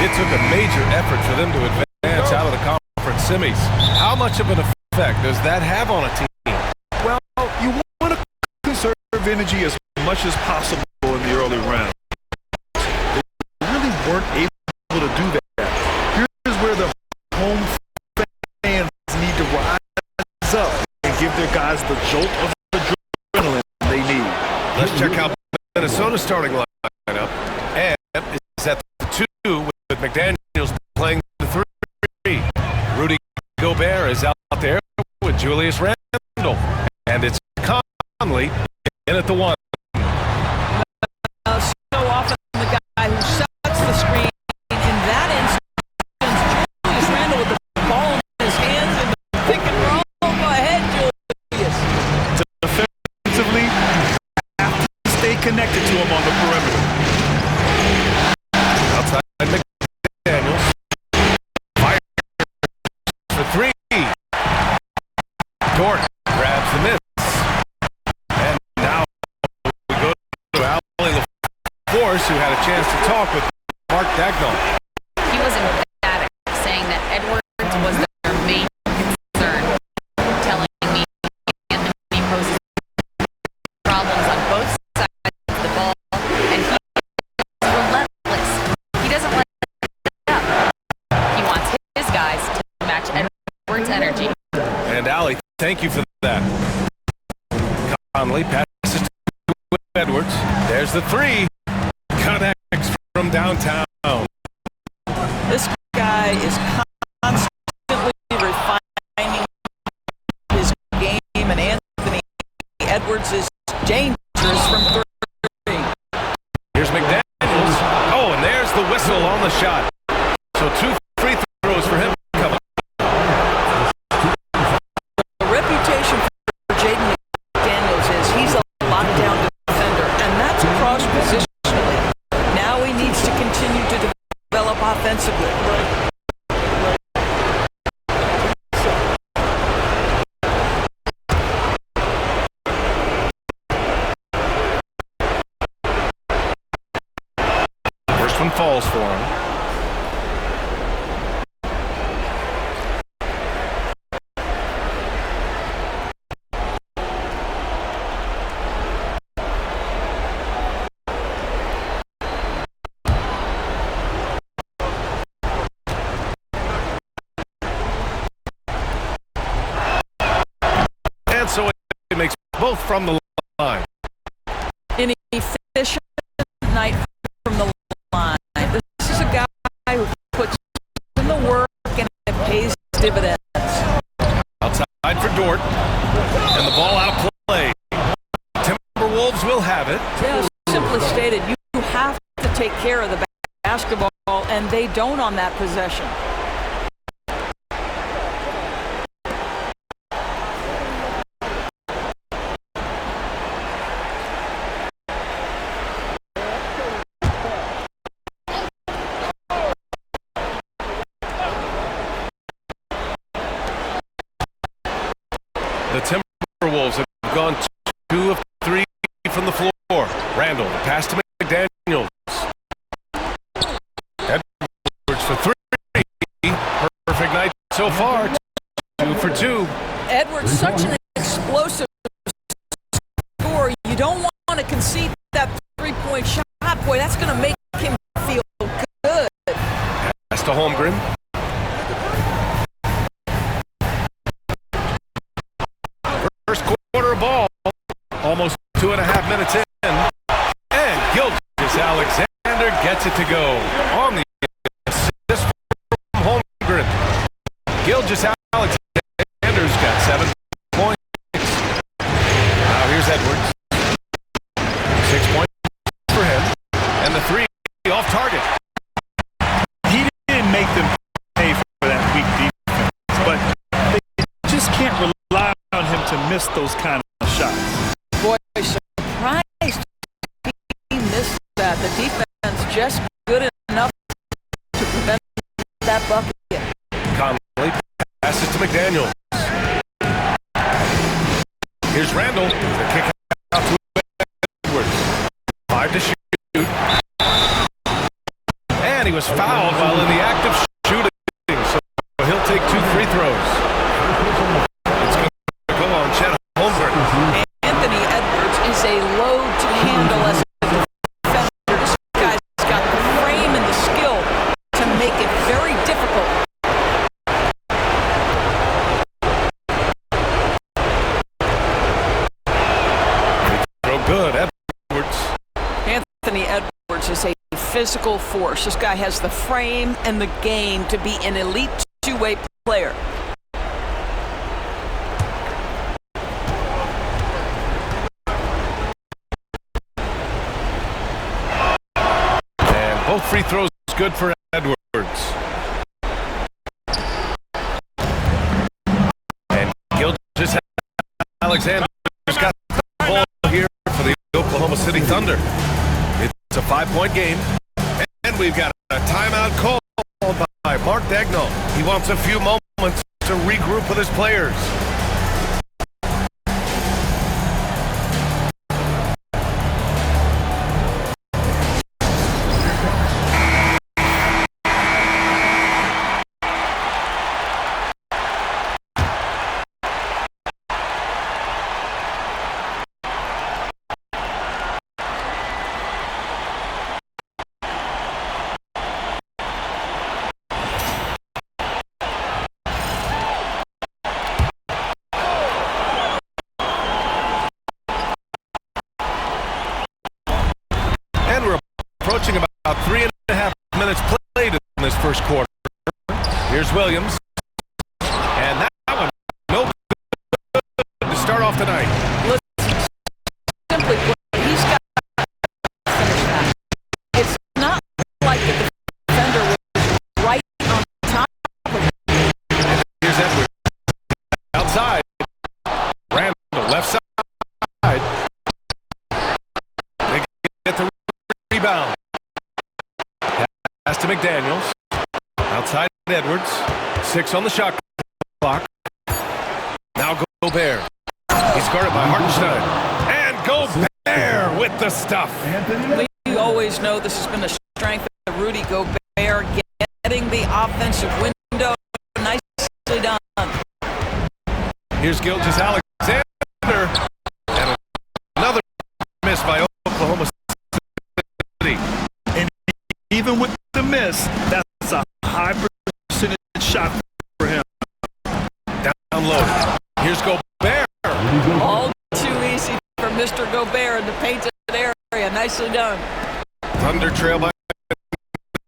It took a major effort for them to advance out of the conference semis. How much of an effect does that have on a team? Well, you want to conserve energy as much as possible in the early round. They really weren't able to do that. Here's where the home fans need to rise up and give their guys the jolt of adrenaline they need. Let's check out Minnesota's starting lineup. And is at the 2 with McDaniels playing the 3. Rudy Gobert is out there with Julius Randle. And it's Conley in at the 1. So often the guy who sets the screen, in that instance, Julius Randle with the ball in his hands and the pick and roll. Go ahead, Julius. Defensively, have to stay connected to him on the perimeter. Outside McDaniels. Fire for 3. Dort grabs the miss. And now we go to Allie LaForce, who had a chance to talk with Mark Dagnall. He was emphatic, saying that Edwards was their main concern, telling me Anthony poses problems on both sides of the ball, and he is relentless. He doesn't let up. He wants his guys to match Edwards' energy. And Allie, thank you for that. Conley passes to Edwards. There's the 3. Connects from downtown. This guy is constantly refining his game, and Anthony Edwards is dangerous from 3. Here's McDaniels. Oh, and there's the whistle on the shot. So 2 free throws for him coming. The reputation for Jaden McDaniels is he's a lockdown defender, and that's across positionally. Now he needs to continue to develop offensively. First one falls for him. And so it makes both from the line. An efficient night from the line. This is a guy who puts in the work and it pays dividends. Outside for Dort. And the ball out of play. Timberwolves will have it. Yeah, simply stated, you have to take care of the basketball, and they don't on that possession. The Timberwolves have gone 2 of 3 from the floor. Randle, the pass to McDaniels. Edwards for 3. Perfect night so far. 2 for 2. Edwards, such an explosive scorer. You don't want to concede that 3-point shot. Boy, that's going to make him feel good. Pass to Holmgren. First quarter ball, almost 2.5 minutes in, and Gilgeous-Alexander gets it to go on the assist from Holmgren. Gilgeous-Alexander's got 7 points. Now here's Edwards. 6 points for him, and the 3 off target. He didn't make them pay for that weak defense, but they just can't rely on him to miss those kind of shots. Boy, surprised he missed that. The defense just good enough to prevent that bucket. Conley passes to McDaniels. Here's Randle. The kick out to Edwards. 5 to shoot. And he was was fouled while in the act of shooting, so he'll take 2 free throws. It's going to go on Chet Holmgren. Anthony Edwards is a load to handle as a defender. This guy's got the frame and the skill to make it very difficult. Throw good, Edwards. Anthony Edwards is a physical force. This guy has the frame and the game to be an elite two-way player. And both free throws good for Edwards. And Gilgeous Alexander's got the ball here for the Oklahoma City Thunder. It's a 5-point game, and we've got a timeout called by Mark Dagnall. He wants a few moments to regroup with his players. Approaching about 3.5 minutes played in this first quarter. Here's Williams. And that one, no good to start off tonight. Listen, simply put, he's got to finish that. It's not like the defender was right on top of him. Here's Edwards. Outside. Randall, left side. They get the rebound. Pass to McDaniels. Outside Edwards. 6 on the shot clock. Now Gobert. He's guarded by Hartenstein. And Gobert with the stuff. We always know this has been the strength of Rudy Gobert, getting the offensive window. Nicely done. Here's Gilgeous Alexander. And another miss by Oklahoma City. And even with the miss, that's a high percentage shot for him. Down low. Here's Gobert. All too easy for Mr. Gobert in the painted area. Nicely done. Thunder trail by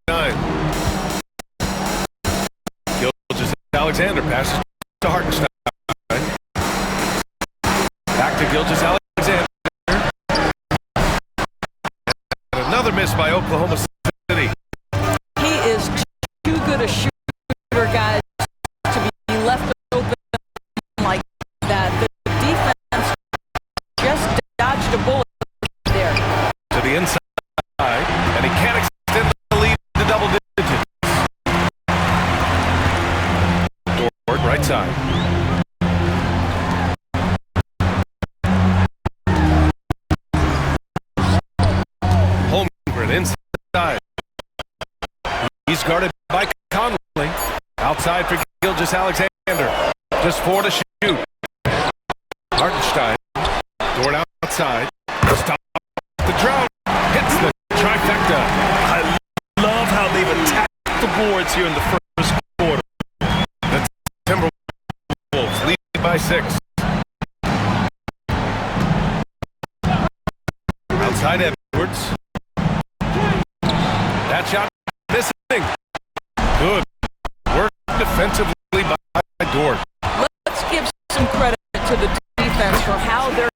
9. Gilgeous Alexander passes to Hartenstein. Back to Gilgeous Alexander. And another miss by Oklahoma City. He is too good a shooter, guys, to be left open like that. The defense just dodged a bullet there. To the inside, and he can't extend the lead to double digits. Dort, right side. Holmgren inside. He's guarded by Conley. Outside for Gilgeous Alexander. Just 4 to shoot. Hartenstein. Dort outside. Stop the drought. Hits the trifecta. I love how they've attacked the boards here in the first quarter. The Timberwolves lead by 6. Outside Edwards. That shot missing. Good work defensively by Dort. Let's give some credit to the defense for how they're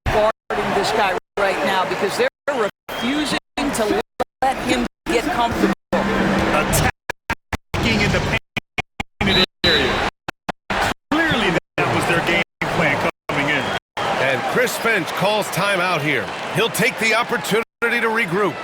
guarding this guy right now, because they're refusing to let him get comfortable. Attacking in the painted area. Clearly that was their game plan coming in. And Chris Finch calls timeout here. He'll take the opportunity to regroup.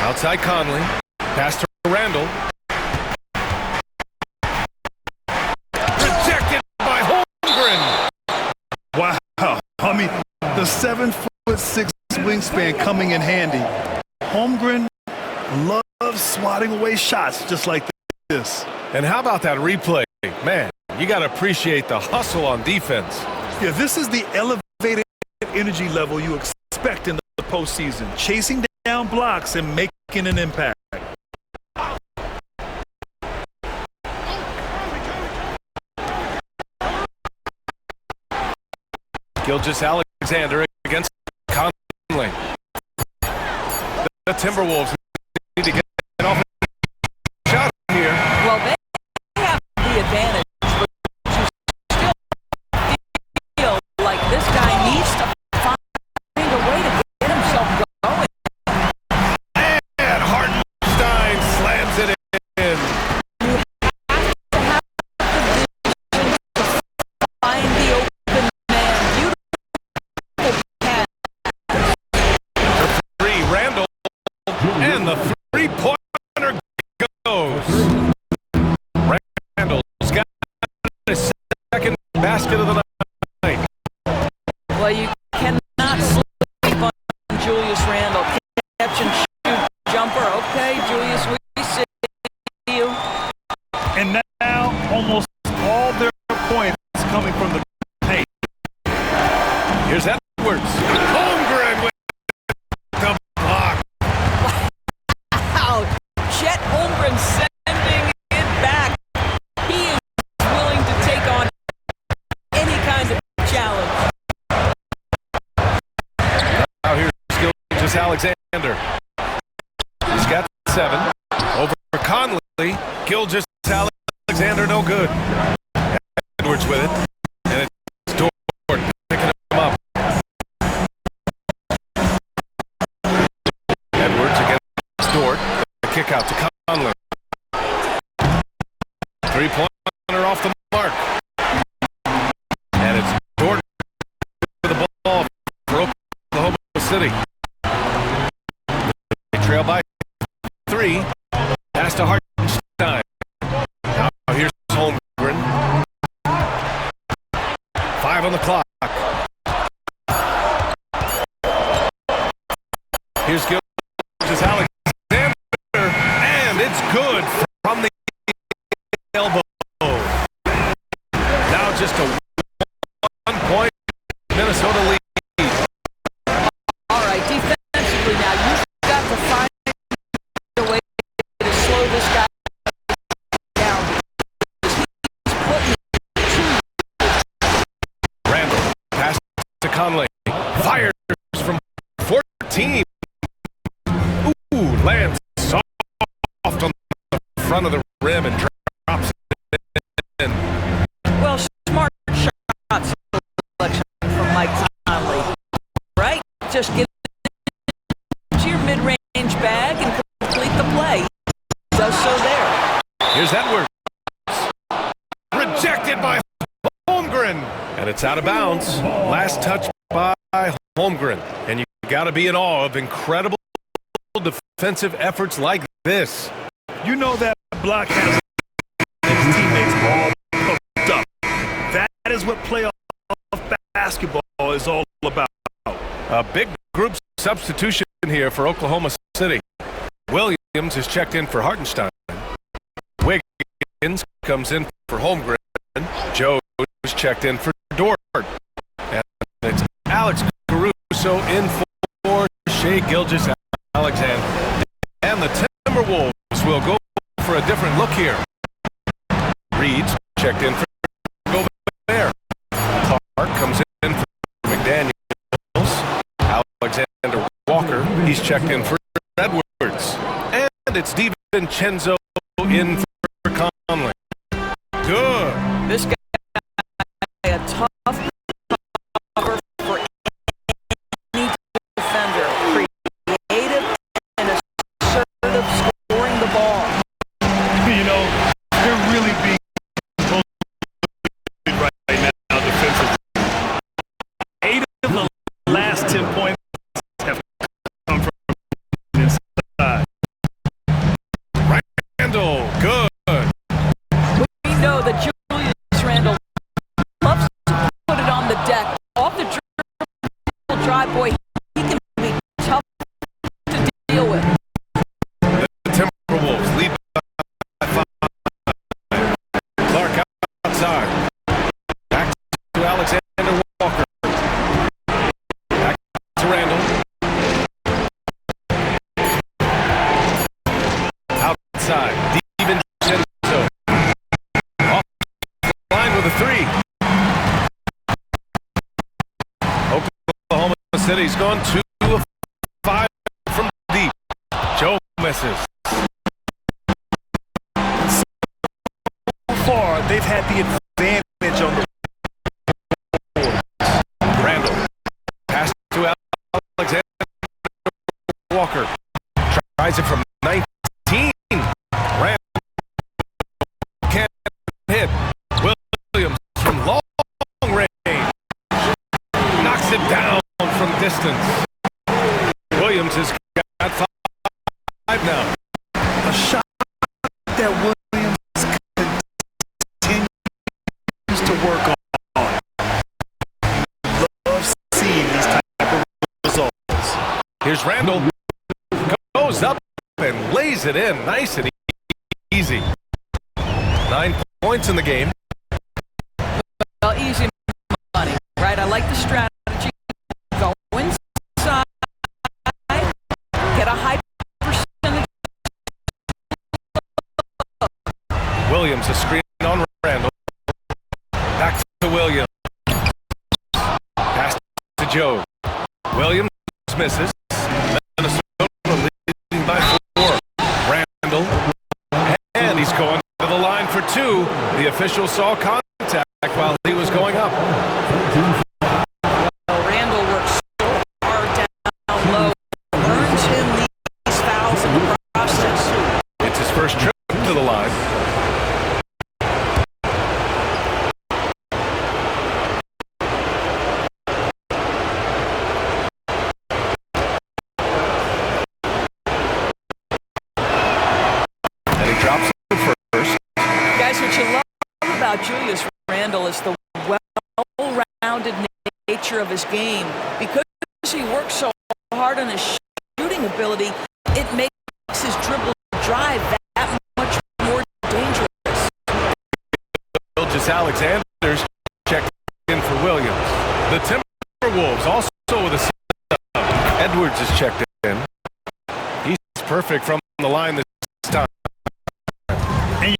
Outside Conley. Pass to Randall. Rejected by Holmgren. Wow. I mean, the 7'6" wingspan coming in handy. Holmgren loves swatting away shots just like this. And how about that replay? Man, you got to appreciate the hustle on defense. Yeah, this is the elevated energy level you expect in the postseason. Chasing down blocks and making an impact. Gilgeous-Alexander against Conley. The Timberwolves need to get off a shot here. Well, they have the advantage, but you still feel like this guy needs to find a way to get himself going. And Hartenstein slams it in. You have to have the vision to find the open man. Beautiful pass. Three, Randall. And the three-pointer goes. Randall's got his second basket of the night. Well, you cannot sleep on Julius Randle. Catch and shoot jumper. Okay, Julius, we see you. And now almost all their points coming from the paint. Here's Edwards. Holmgren with the block. Wow, Chet Holmgren sending it back. He is willing to take on any kind of challenge. Now here's Gilgeous-Alexander. He's got 7. Over Conley. Gilgeous-Alexander no good. Edwards with it. And it's Dort picking him up. Edwards against Dort. The kick out to Conley. Three-pointer off the mark. And it's Dort with the ball for Oklahoma City. They trail by 3. Pass to Hartenstein. Now here's Holmgren. 5 on the clock. Here's Gilgeous-Alexander. And it's good from the elbow. Now just a 1-point Minnesota lead. All right, defensively now, you've got to find a way to slow this guy down. He's putting Randall pass to Conley. Fires from 14. Ooh, lands soft on the front of the rim and drops it in. well, smart shot selection from Mike Conley, right? Just get to your mid-range bag and complete the play. Does so there. Here's Edwards. Rejected by Holmgren. And it's out of bounds. Last touch by Holmgren. And you got to be in awe of incredible defensive efforts like this. You know that block has his teammates all hooked up. That is what playoff basketball is all about. A big group substitution here for Oklahoma City. Williams is checked in for Hartenstein. Wiggins comes in for Holmgren. Joe is checked in for Dort. And it's Alex Caruso in for Shai Gilgeous-Alexander. And the Timberwolves will go for a different look here. Reed's checked in for Gobert. Clark comes in for McDaniels. Alexander Walker, he's checked in for Edwards. And it's DiVincenzo in for Conley. Good. This guy a tough cover for any defender. Creative and assertive, scoring the ball. You know, they're really being controlled right now defensively. 8 of the last 10 points have come from inside. the three. Oklahoma City's gone 2 of 5 from deep. Joe misses. So far, they've had the advantage on the board. Randall. Pass to Alexander Walker. Tries it from 19. Randall can't hit. Williams from long range. Knocks it down from distance. Williams has got 5 now. A shot that Williams continues to work on. Love seeing these type of results. Here's Randall. Goes up and lays it in. Nice and easy. 9 points in the game. Well, easy money, right? I like the strategy. Go inside, get a high percentage. Williams, a screen on Randall. Back to Williams. Pass to Joe. Williams misses. Minnesota leading by 4. Randall. And he's going to the line for 2. The official saw contact while he was going up. Randall works so hard down low, earns him these fouls in the process. It's his first trip to the line. And he drops it first. Guys, what you love about Julius Randle is the well-rounded nature of his game. Because he works so hard on his shooting ability, it makes his dribble drive that much more dangerous. Gilgeous Alexander's checked in for Williams. The Timberwolves also with a sub. Edwards is checked in. He's perfect from the line this time. And you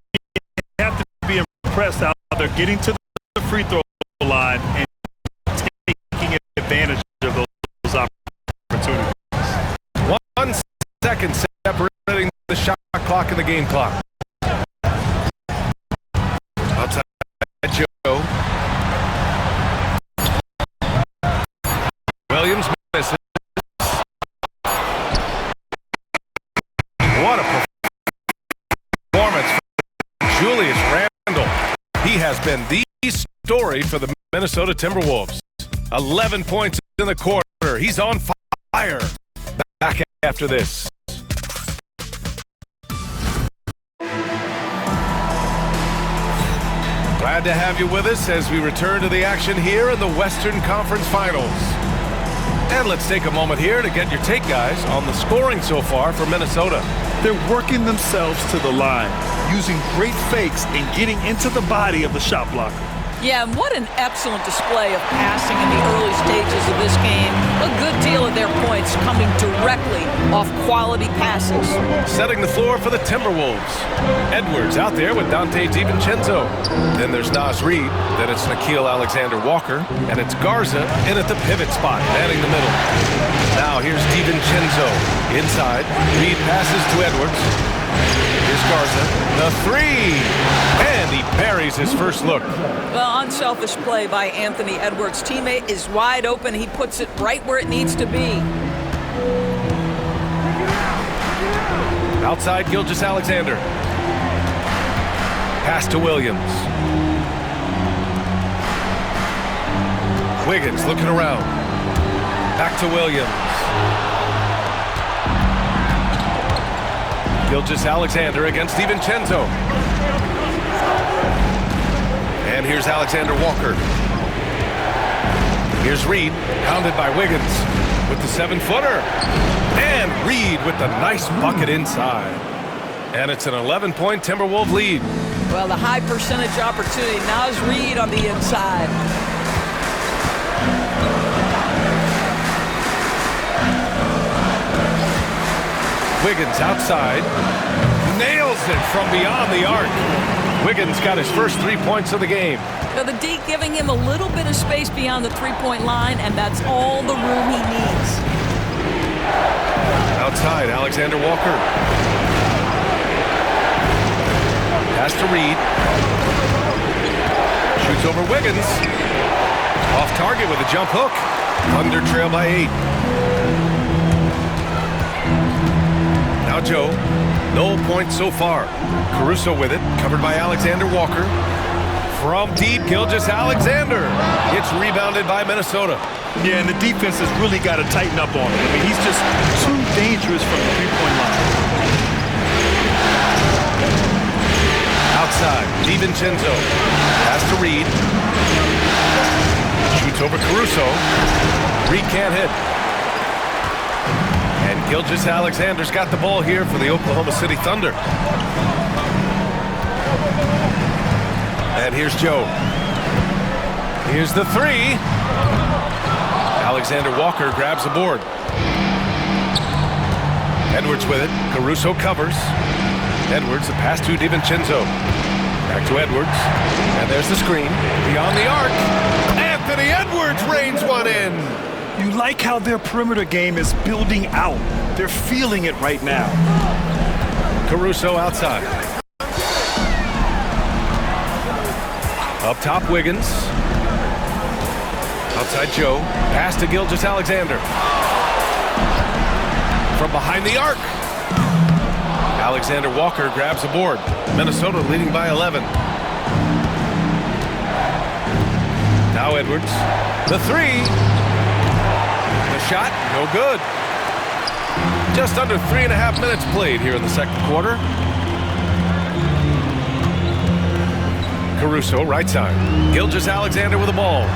have to be impressed how they're getting to the free throw line and taking advantage of those opportunities. 1 second separating the shot clock and the game clock. Outside Joe. Williams misses. What a performance from Julius Randle. He has been the story for the Minnesota Timberwolves. 11 points in the quarter. He's on fire. Back after this. Glad to have you with us as we return to the action here in the Western Conference Finals. And let's take a moment here to get your take, guys, on the scoring so far for Minnesota. They're working themselves to the line, using great fakes and getting into the body of the shot blocker. Yeah, and what an excellent display of passing in the early stages of this game. A good deal of their points coming directly off quality passes. Setting the floor for the Timberwolves. Edwards out there with Dante DiVincenzo. Then there's Naz Reid. Then it's Nickeil Alexander-Walker. And it's Garza in at the pivot spot, manning the middle. Now here's DiVincenzo. Inside. Reid passes to Edwards. Here's Garza. The 3. And he buries his first look. Well, unselfish play by Anthony Edwards. Teammate is wide open. He puts it right where it needs to be. Outside Gilgeous Alexander. Pass to Williams. Wiggins looking around. Back to Williams. Gilgeous Alexander against DiVincenzo. And here's Alexander Walker. Here's Reid, pounded by Wiggins with the 7-footer. And Reid with the nice bucket inside. And it's an 11-point Timberwolves lead. Well, the high percentage opportunity. Naz Reid on the inside. Wiggins outside. nails it from beyond the arc. Wiggins got his first 3 points of the game. So the D giving him a little bit of space beyond the three-point line, and that's all the room he needs. Outside, Alexander Walker. Pass to Reed. Shoots over Wiggins. Off target with a jump hook. Thunder trail by 8. Now Joe. No points so far. Caruso with it. Covered by Alexander Walker. From deep, Gilgeous-Alexander. It's rebounded by Minnesota. Yeah, and the defense has really got to tighten up on him. I mean, he's just too dangerous from the three-point line. Outside, DiVincenzo. Pass to Reed. Shoots over Caruso. Reed can't hit. And Gilgeous-Alexander's got the ball here for the Oklahoma City Thunder. And here's Joe. Here's the three. Alexander Walker grabs the board. Edwards with it. Caruso covers. Edwards, the pass to DiVincenzo. Back to Edwards. And there's the screen. Beyond the arc. Anthony Edwards reigns one in. You like how their perimeter game is building out. They're feeling it right now. Caruso outside. Up top, Wiggins. Outside Joe. Pass to Gilgeous-Alexander. From behind the arc. Alexander Walker grabs the board. Minnesota leading by 11. Now Edwards. The three. The shot, no good. Just under 3.5 minutes played here in the second quarter. Caruso, right side. Gilgeous-Alexander with the ball.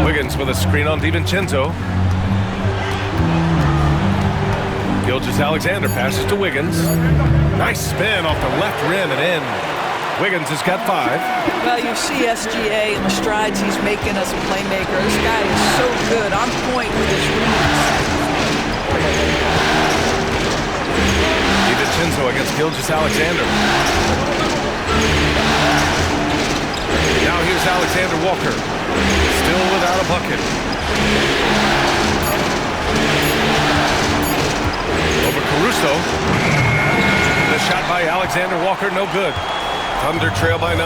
Wiggins with a screen on DiVincenzo. Gilgeous-Alexander passes to Wiggins. Nice spin off the left rim and in. Wiggins has got 5. Well, you see SGA and the strides he's making as a playmaker. This guy is so good, on point with his reads. DiVincenzo against Gilgeous-Alexander. Now here's Alexander Walker. Still without a bucket. Over Caruso. The shot by Alexander Walker, no good. Thunder trail by 9.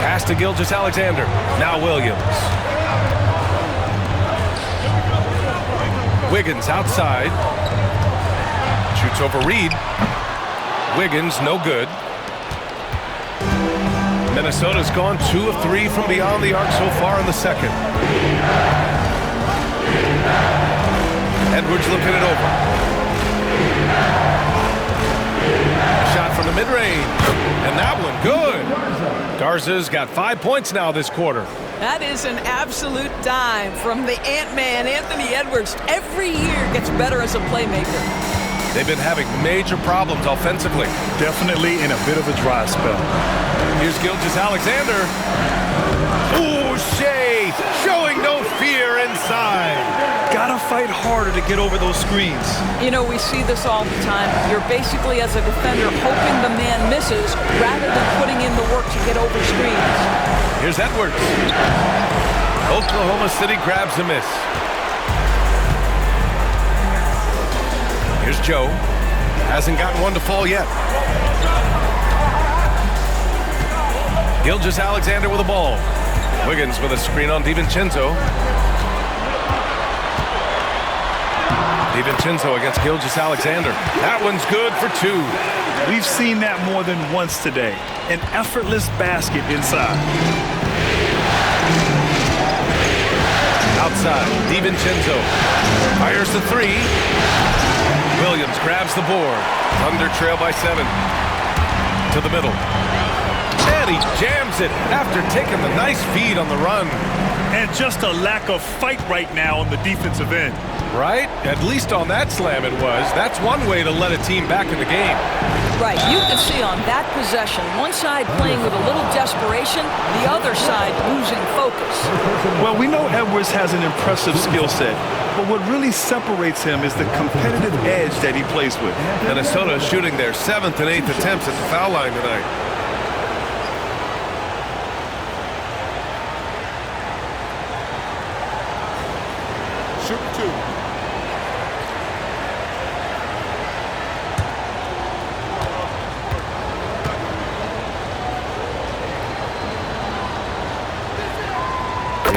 Pass to Gilgeous-Alexander. Now Williams. Wiggins outside. Shoots over Reed. Wiggins, no good. Minnesota's gone 2 of 3 from beyond the arc so far in the second. Edwards looking it over. Shot from the mid-range. And that one good. Garza's got 5 points now this quarter. That is an absolute dime from the Ant-Man, Anthony Edwards. Every year gets better as a playmaker. They've been having major problems offensively. Definitely in a bit of a dry spell. Here's Gilgeous-Alexander. Ooh, Shea showing no fear inside. Gotta fight harder to get over those screens. You know, we see this all the time. You're basically, as a defender, hoping the man misses rather than putting in the work to get over screens. Here's Edwards. Oklahoma City grabs a miss. Here's Joe. Hasn't gotten one to fall yet. Gilgeous-Alexander with the ball. Wiggins with a screen on DiVincenzo. DiVincenzo against Gilgeous-Alexander. That one's good for 2. We've seen that more than once today. An effortless basket inside. Outside, DiVincenzo fires the 3. Williams grabs the board. Thunder trail by 7. To the middle. And he jams it after taking the nice feed on the run. And just a lack of fight right now on the defensive end. Right? At least on that slam it was. That's one way to let a team back in the game. Right. You can see on that possession, one side playing with a little desperation, the other side losing focus. Well, we know Edwards has an impressive skill set, but what really separates him is the competitive edge that he plays with. Minnesota shooting their 7th and 8th attempts at the foul line tonight. Shoot 2.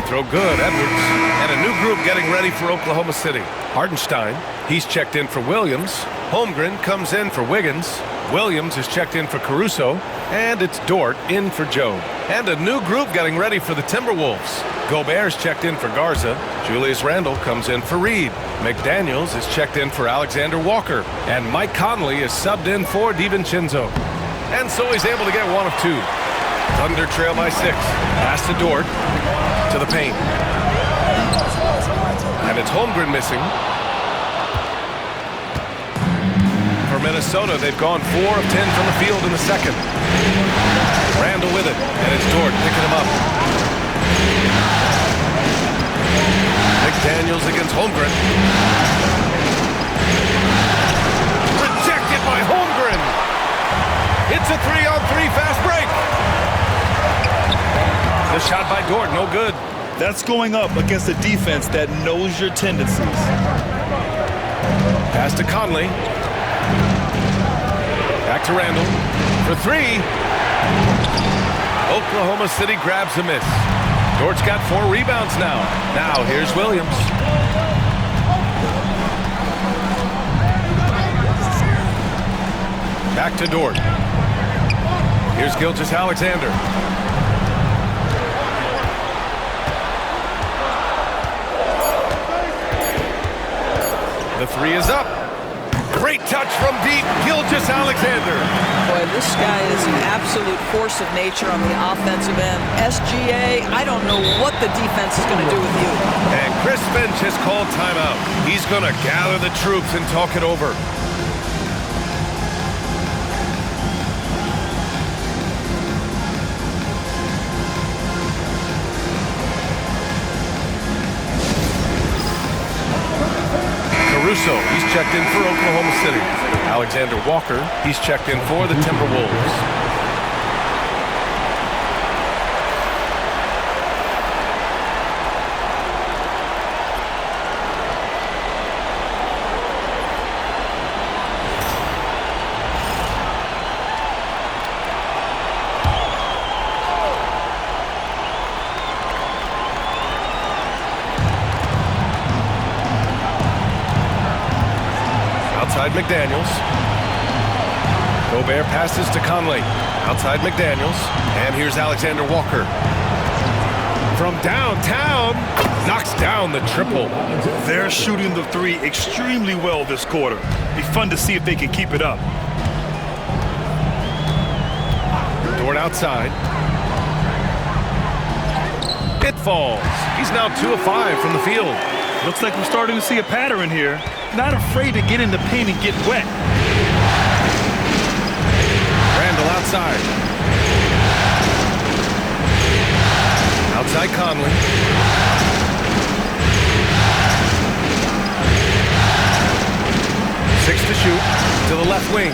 Throw good, Edwards. And a new group getting ready for Oklahoma City. Hartenstein, he's checked in for Williams. Holmgren comes in for Wiggins. Williams is checked in for Caruso. And it's Dort in for Joe. And a new group getting ready for the Timberwolves. Gobert's checked in for Garza. Julius Randle comes in for Reed. McDaniels is checked in for Alexander Walker. And Mike Conley is subbed in for DiVincenzo. And so he's able to get one of two. Thunder trail by 6. Pass to Dort. To the paint. And it's Holmgren missing. For Minnesota, they've gone 4 of 10 from the field in the second. Randle with it. And it's Dort picking him up. McDaniels against Holmgren. Rejected by Holmgren. It's a 3-on-3 fast break. The shot by Dort, no good. That's going up against a defense that knows your tendencies. Pass to Conley. Back to Randle for 3. Oklahoma City grabs a miss. Dort's got 4 rebounds now. Now here's Williams. Back to Dort. Here's Gilgeous-Alexander. The 3 is up. Great touch from deep, Gilgeous-Alexander. Boy, this guy is an absolute force of nature on the offensive end. SGA, I don't know what the defense is going to do with you. And Chris Finch has called timeout. He's going to gather the troops and talk it over. Caruso, he's checked in for Oklahoma City. Alexander Walker, he's checked in for the Timberwolves. Outside McDaniels. Gobert passes to Conley. Outside McDaniels. And here's Alexander Walker. From downtown, knocks down the triple. They're shooting the 3 extremely well this quarter. Be fun to see if they can keep it up. Dort outside. It falls. He's now 2 of 5 from the field. Looks like we're starting to see a pattern here. Not afraid to get in the paint and get wet. Randle outside. Outside Conley. Six to shoot. To the left wing.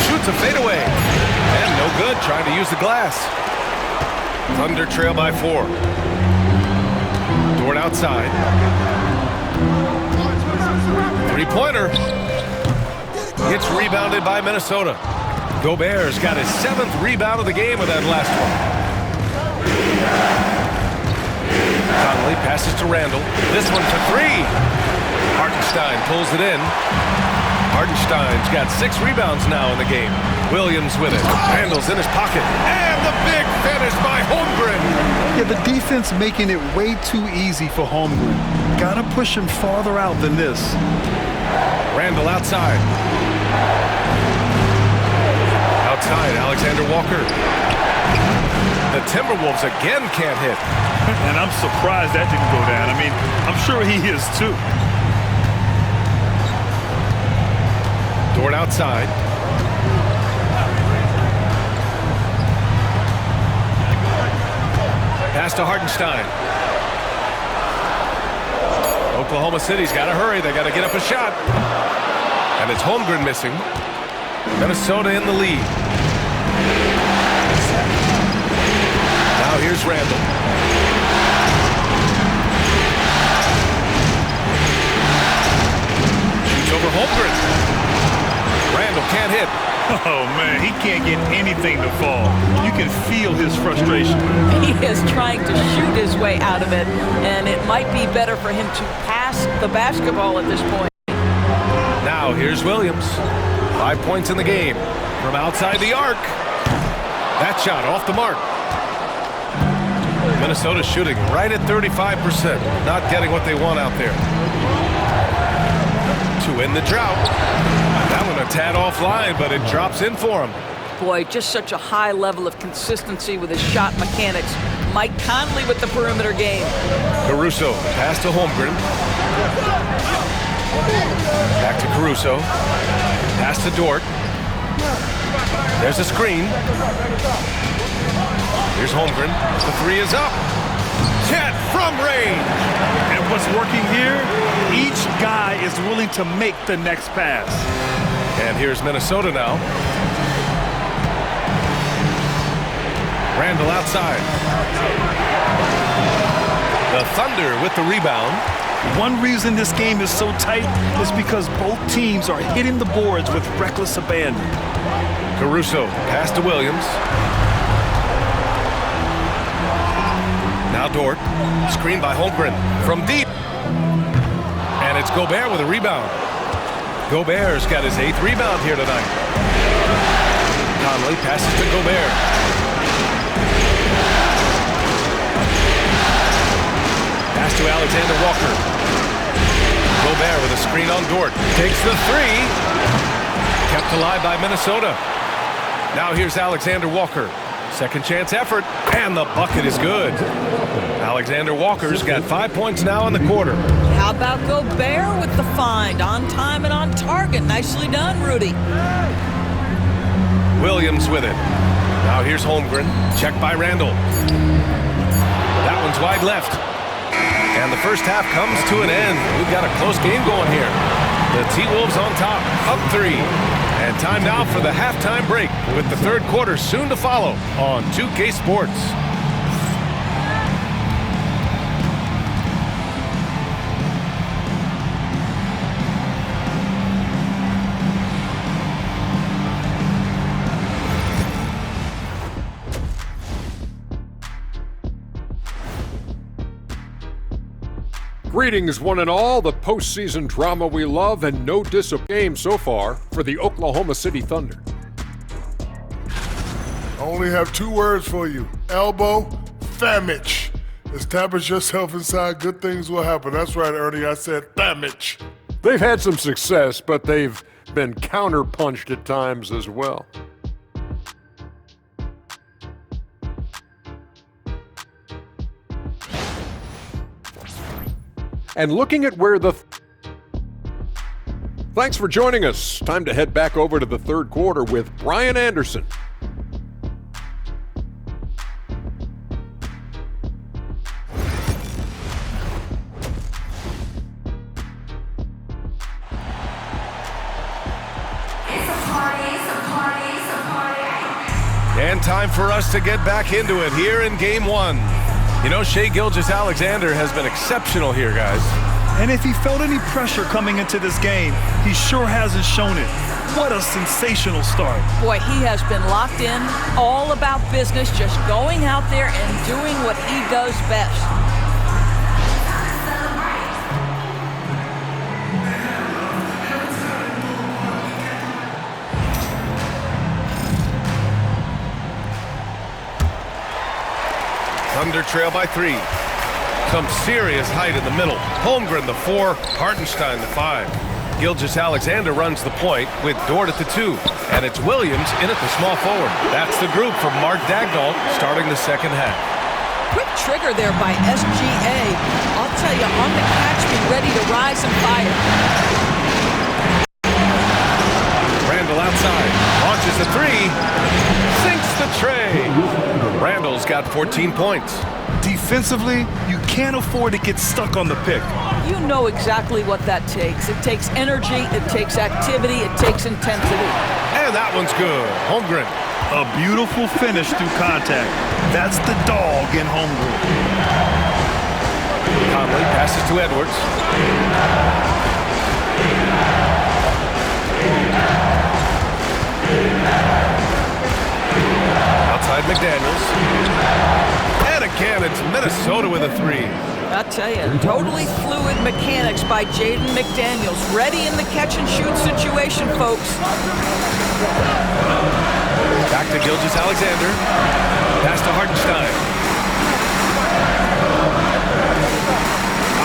Shoots a fadeaway. And no good, trying to use the glass. Thunder trail by 4. Dort outside. Three-pointer. It's rebounded by Minnesota. Gobert's got his 7th rebound of the game with that last one. Conley passes to Randle. This one for 3. Hartenstein pulls it in. Hartenstein's got 6 rebounds now in the game. Williams with it. Randle's in his pocket. And the big finish by Holmgren. Yeah, the defense making it way too easy for Holmgren. Gotta push him farther out than this. Randle outside. Outside, Alexander Walker. The Timberwolves again can't hit. And I'm surprised that didn't go down. I mean, I'm sure he is too. Dort outside. Pass to Hartenstein. Oklahoma City's got to hurry. They got to get up a shot. And it's Holmgren missing. Minnesota in the lead. Now here's Randall. Shoots over Holmgren. Randall can't hit. Oh, man, he can't get anything to fall. You can feel his frustration. He is trying to shoot his way out of it, and it might be better for him to pass the basketball at this point. Now here's Williams. 5 points in the game from outside the arc. That shot off the mark. Minnesota shooting right at 35%. Not getting what they want out there. To end the drought. That one a tad offline, but it drops in for him. Boy, just such a high level of consistency with his shot mechanics. Mike Conley with the perimeter game. Caruso, pass to Holmgren. Back to Caruso. Pass to Dort. There's a screen. Here's Holmgren. The three is up. Chet from range. And what's working here, each guy is willing to make the next pass. And here's Minnesota now. Randall outside. The Thunder with the rebound. One reason this game is so tight is because both teams are hitting the boards with reckless abandon. Caruso, pass to Williams. Now Dort, screened by Holmgren from deep. And it's Gobert with a rebound. Gobert's got his 8th rebound here tonight. Conley passes to Gobert. Pass to Alexander Walker. Gobert with a screen on Dort. Takes the three. Kept alive by Minnesota. Now here's Alexander Walker. Second chance effort, and the bucket is good. Alexander Walker's got 5 points now in the quarter. How about Gobert with the find? On time and on target. Nicely done, Rudy. Williams with it. Now here's Holmgren. Checked by Randall. That one's wide left. And the first half comes to an end. We've got a close game going here. The T-Wolves on top, up 3. And time now for the halftime break, with the third quarter soon to follow on 2K Sports. Greetings, one and all. The postseason drama we love and no game so far for the Oklahoma City Thunder. I only have 2 words for you. Elbow, famich. Establish yourself inside, good things will happen. That's right, Ernie, I said famich. They've had some success, but they've been counterpunched at times as well. And looking at where the... Thanks for joining us. Time to head back over to the third quarter with Brian Anderson. And time for us to get back into it here in Game 1. You know, Shai Gilgeous-Alexander has been exceptional here, guys. And if he felt any pressure coming into this game, he sure hasn't shown it. What a sensational start. Boy, he has been locked in, all about business, just going out there and doing what he does best. Thunder trail by 3. Some serious height in the middle. Holmgren the 4, Hartenstein the 5. Gilgeous-Alexander runs the point with Dort at the 2. And it's Williams in at the small forward. That's the group from Mark Daigneault starting the second half. Quick trigger there by SGA. I'll tell you, on the catch, be ready to rise and fire. outside. Launches a three. Sinks the tray. Randall's got 14 points. Defensively, you can't afford to get stuck on the pick. You know exactly what that takes. It takes energy, it takes activity, it takes intensity. And that one's good. Holmgren. A beautiful finish through contact. That's the dog in Holmgren. Conley passes to Edwards. Outside McDaniels. And again, it's Minnesota with a three. I tell you, totally fluid mechanics by Jaden McDaniels. Ready in the catch-and-shoot situation, folks. Back to Gilgeous-Alexander. Pass to Hartenstein.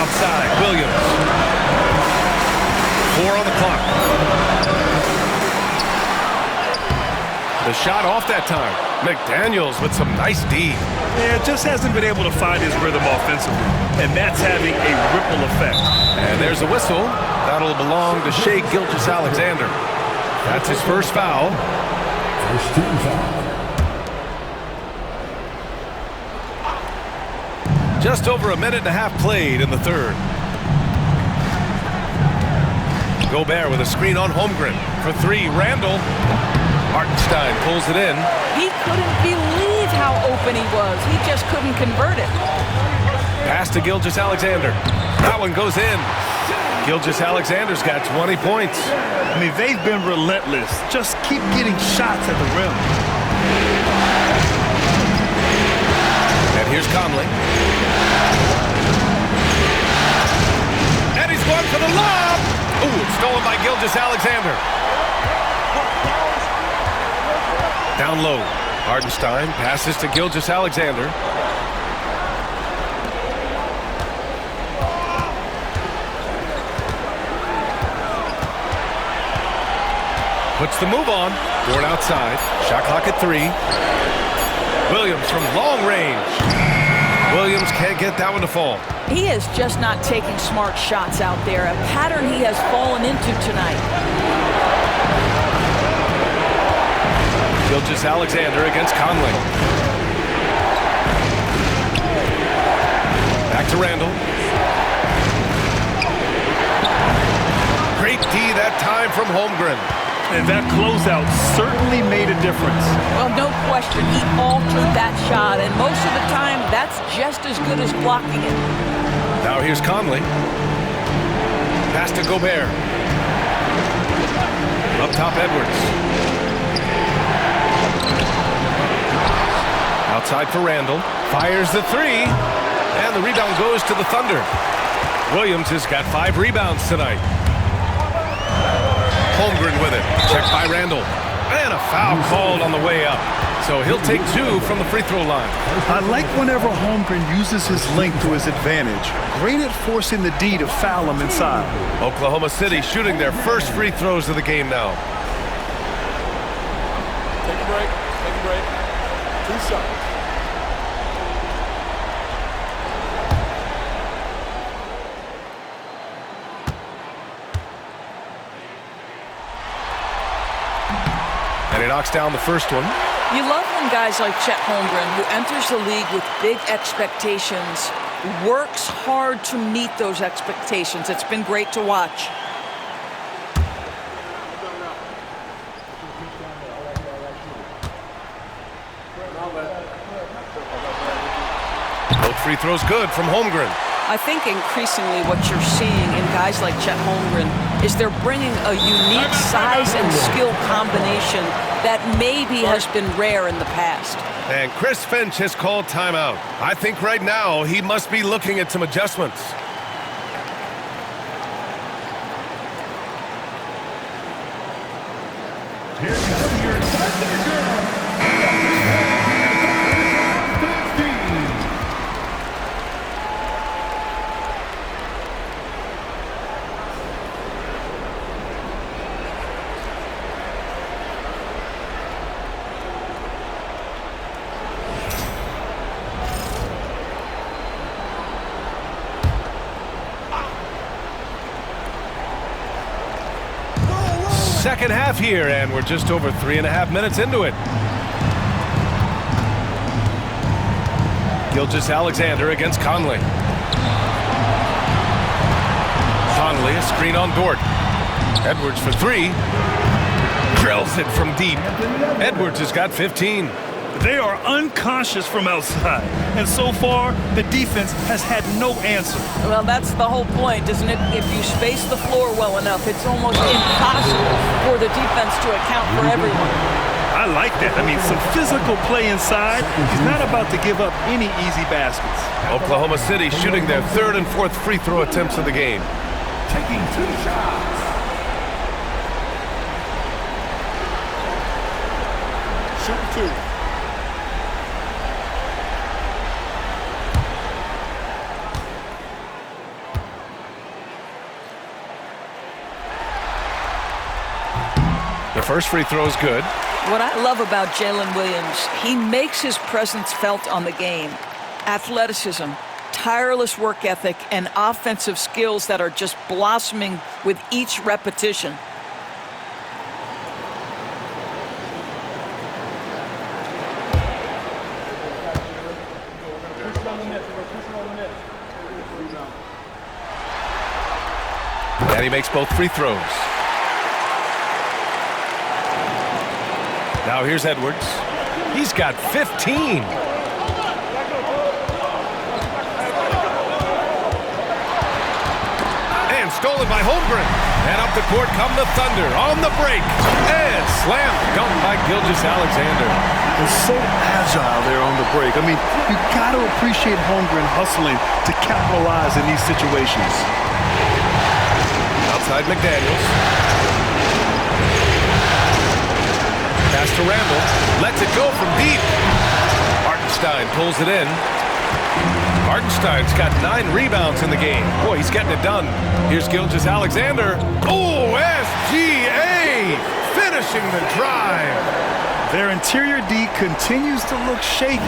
Outside, Williams. 4 on the clock. The shot off that time. McDaniels with some nice D. Yeah, just hasn't been able to find his rhythm offensively, and that's having a ripple effect. And there's a whistle. That'll belong to Shai Gilgeous-Alexander. That's his first foul. First team foul. Just over a minute and a half played in the third. Gobert with a screen on Holmgren. For three, Randall. Hartenstein pulls it in. He couldn't believe how open he was. He just couldn't convert it. Pass to Gilgeous-Alexander. That one goes in. Gilgeous-Alexander's got 20 points. I mean, they've been relentless. Just keep getting shots at the rim. And here's Conley. And he's going for the lob. Ooh, it's stolen by Gilgeous-Alexander. Down low. Hartenstein passes to Gilgeous-Alexander. Puts the move on. Going outside. Shot clock at 3. Williams from long range. Williams can't get that one to fall. He is just not taking smart shots out there, a pattern he has fallen into tonight. Gilgeous-Alexander against Conley. Back to Randall. Great D that time from Holmgren. And that closeout certainly made a difference. Well, no question, he altered that shot, and most of the time, that's just as good as blocking it. Now here's Conley. Pass to Gobert. Up top, Edwards. Outside for Randall. Fires the three. And the rebound goes to the Thunder. Williams has got 5 rebounds tonight. Holmgren with it. Checked by Randall. And a foul called on the way up. So he'll take 2 from the free throw line. I like whenever Holmgren uses his length to his advantage. Great at forcing the D to foul him inside. Oklahoma City shooting their first free throws of the game now. Take a break. Take a break. 2 shots. And he knocks down the first one. You love when guys like Chet Holmgren, who enters the league with big expectations, works hard to meet those expectations. It's been great to watch. Both free throws good from Holmgren. I think increasingly what you're seeing in guys like Chet Holmgren is they're bringing a unique size and skill combination that maybe has been rare in the past. And Chris Finch has called timeout. I think right now he must be looking at some adjustments. Here comes your tiebreaker. second half here, and we're just over 3.5 minutes into it. Gilgeous-Alexander against Conley. Conley, a screen on Dort. Edwards for three. Drills it from deep. Edwards has got 15. They are unconscious from outside, and so far the defense has had no answer. Well, that's the whole point, isn't it? If you space the floor well enough, it's almost impossible for the defense to account for everyone. I like that. I mean, some physical play inside. He's not about to give up any easy baskets. Oklahoma City shooting their third and fourth free throw attempts of the game. Taking 2 shots. Shoot 2. The first free throw is good. What I love about Jalen Williams, he makes his presence felt on the game. Athleticism, tireless work ethic, and offensive skills that are just blossoming with each repetition. And he makes both free throws. Now here's Edwards. He's got 15. And stolen by Holmgren. And up the court come the Thunder on the break. And slam dunk by Gilgeous-Alexander. They're so agile there on the break. I mean, you got to appreciate Holmgren hustling to capitalize in these situations. Outside McDaniels. Pass to Randall. Lets it go from deep. Hartenstein pulls it in. Hartenstein's got 9 rebounds in the game. Boy, he's getting it done. Here's Gilgeous-Alexander. Oh, SGA finishing the drive. Their interior D continues to look shaky.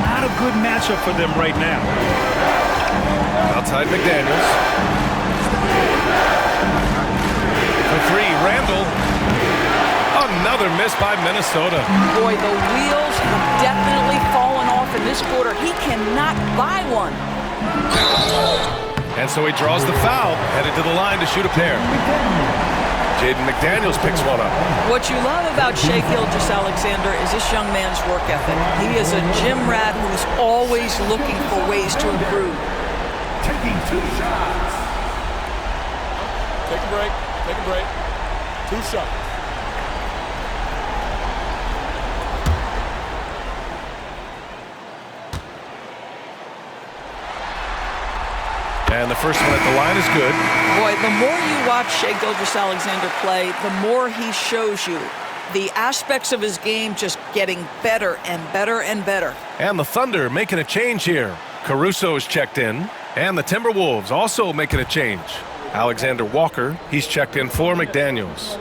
Not a good matchup for them right now. Outside McDaniels. For three, Randall. Another miss by Minnesota. Boy, the wheels have definitely fallen off in this quarter. He cannot buy one. And so he draws the foul, headed to the line to shoot a pair. Jaden McDaniels picks one up. What you love about Shai Gilgeous-Alexander is this young man's work ethic. He is a gym rat who's always looking for ways to improve. Taking 2 shots. Take a break. Take a break. 2 shots. And the first one at the line is good. Boy, the more you watch Shai Gilgeous-Alexander play, the more he shows you the aspects of his game just getting better and better and better. And the Thunder making a change here. Caruso's checked in. And the Timberwolves also making a change. Alexander Walker, he's checked in for McDaniels.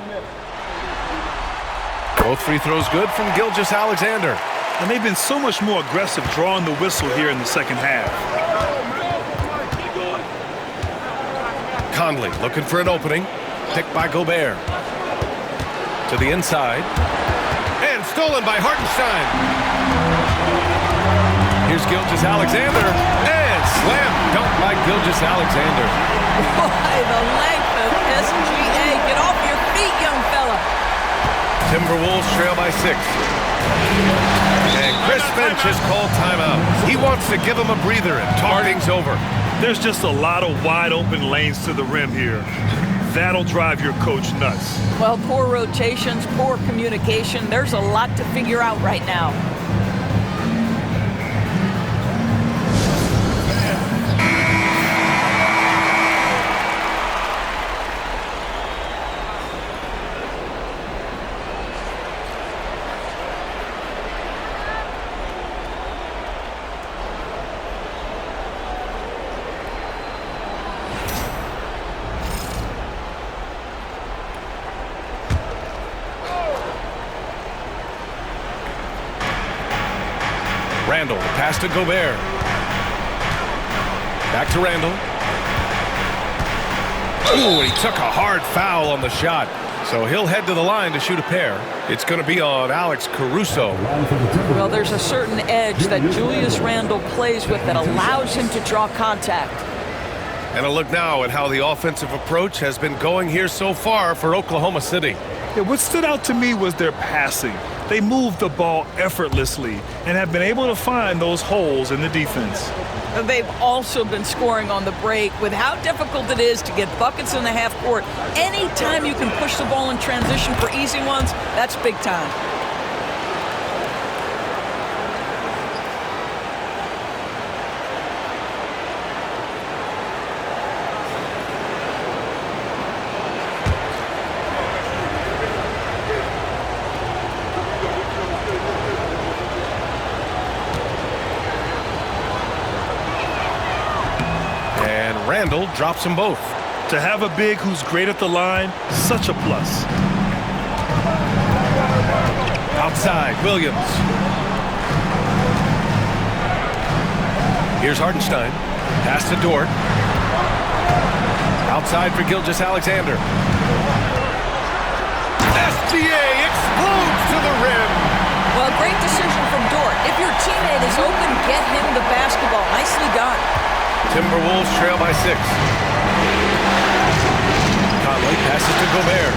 Both free throws good from Gilgeous-Alexander. And they've been so much more aggressive drawing the whistle here in the second half. Conley looking for an opening. Picked by Gobert. To the inside. And stolen by Hartenstein. Here's Gilgeous-Alexander. And slam dunk by Gilgeous-Alexander. Boy, the length of SGA. Get off your feet, young fella. Timberwolves trail by 6. And Chris Finch has called timeout. He wants to give him a breather and talk things over. There's just a lot of wide open lanes to the rim here. That'll drive your coach nuts. Well, poor rotations, poor communication. There's a lot to figure out right now. Randall, the pass to Gobert. Back to Randall. Ooh, he took a hard foul on the shot. So he'll head to the line to shoot a pair. It's going to be on Alex Caruso. Well, there's a certain edge that Julius Randle plays with that allows him to draw contact. And a look now at how the offensive approach has been going here so far for Oklahoma City. Yeah, what stood out to me was their passing. They moved the ball effortlessly and have been able to find those holes in the defense. They've also been scoring on the break. With how difficult it is to get buckets in the half court, anytime you can push the ball in transition for easy ones, that's big time. Randle drops them both. To have a big who's great at the line, such a plus. Outside, Williams. Here's Hartenstein. Pass to Dort. Outside for Gilgeous-Alexander. SGA explodes to the rim. Well, great decision from Dort. If your teammate is open, get him the basketball. Nicely done. Timberwolves trail by 6. Conley passes to Gobert.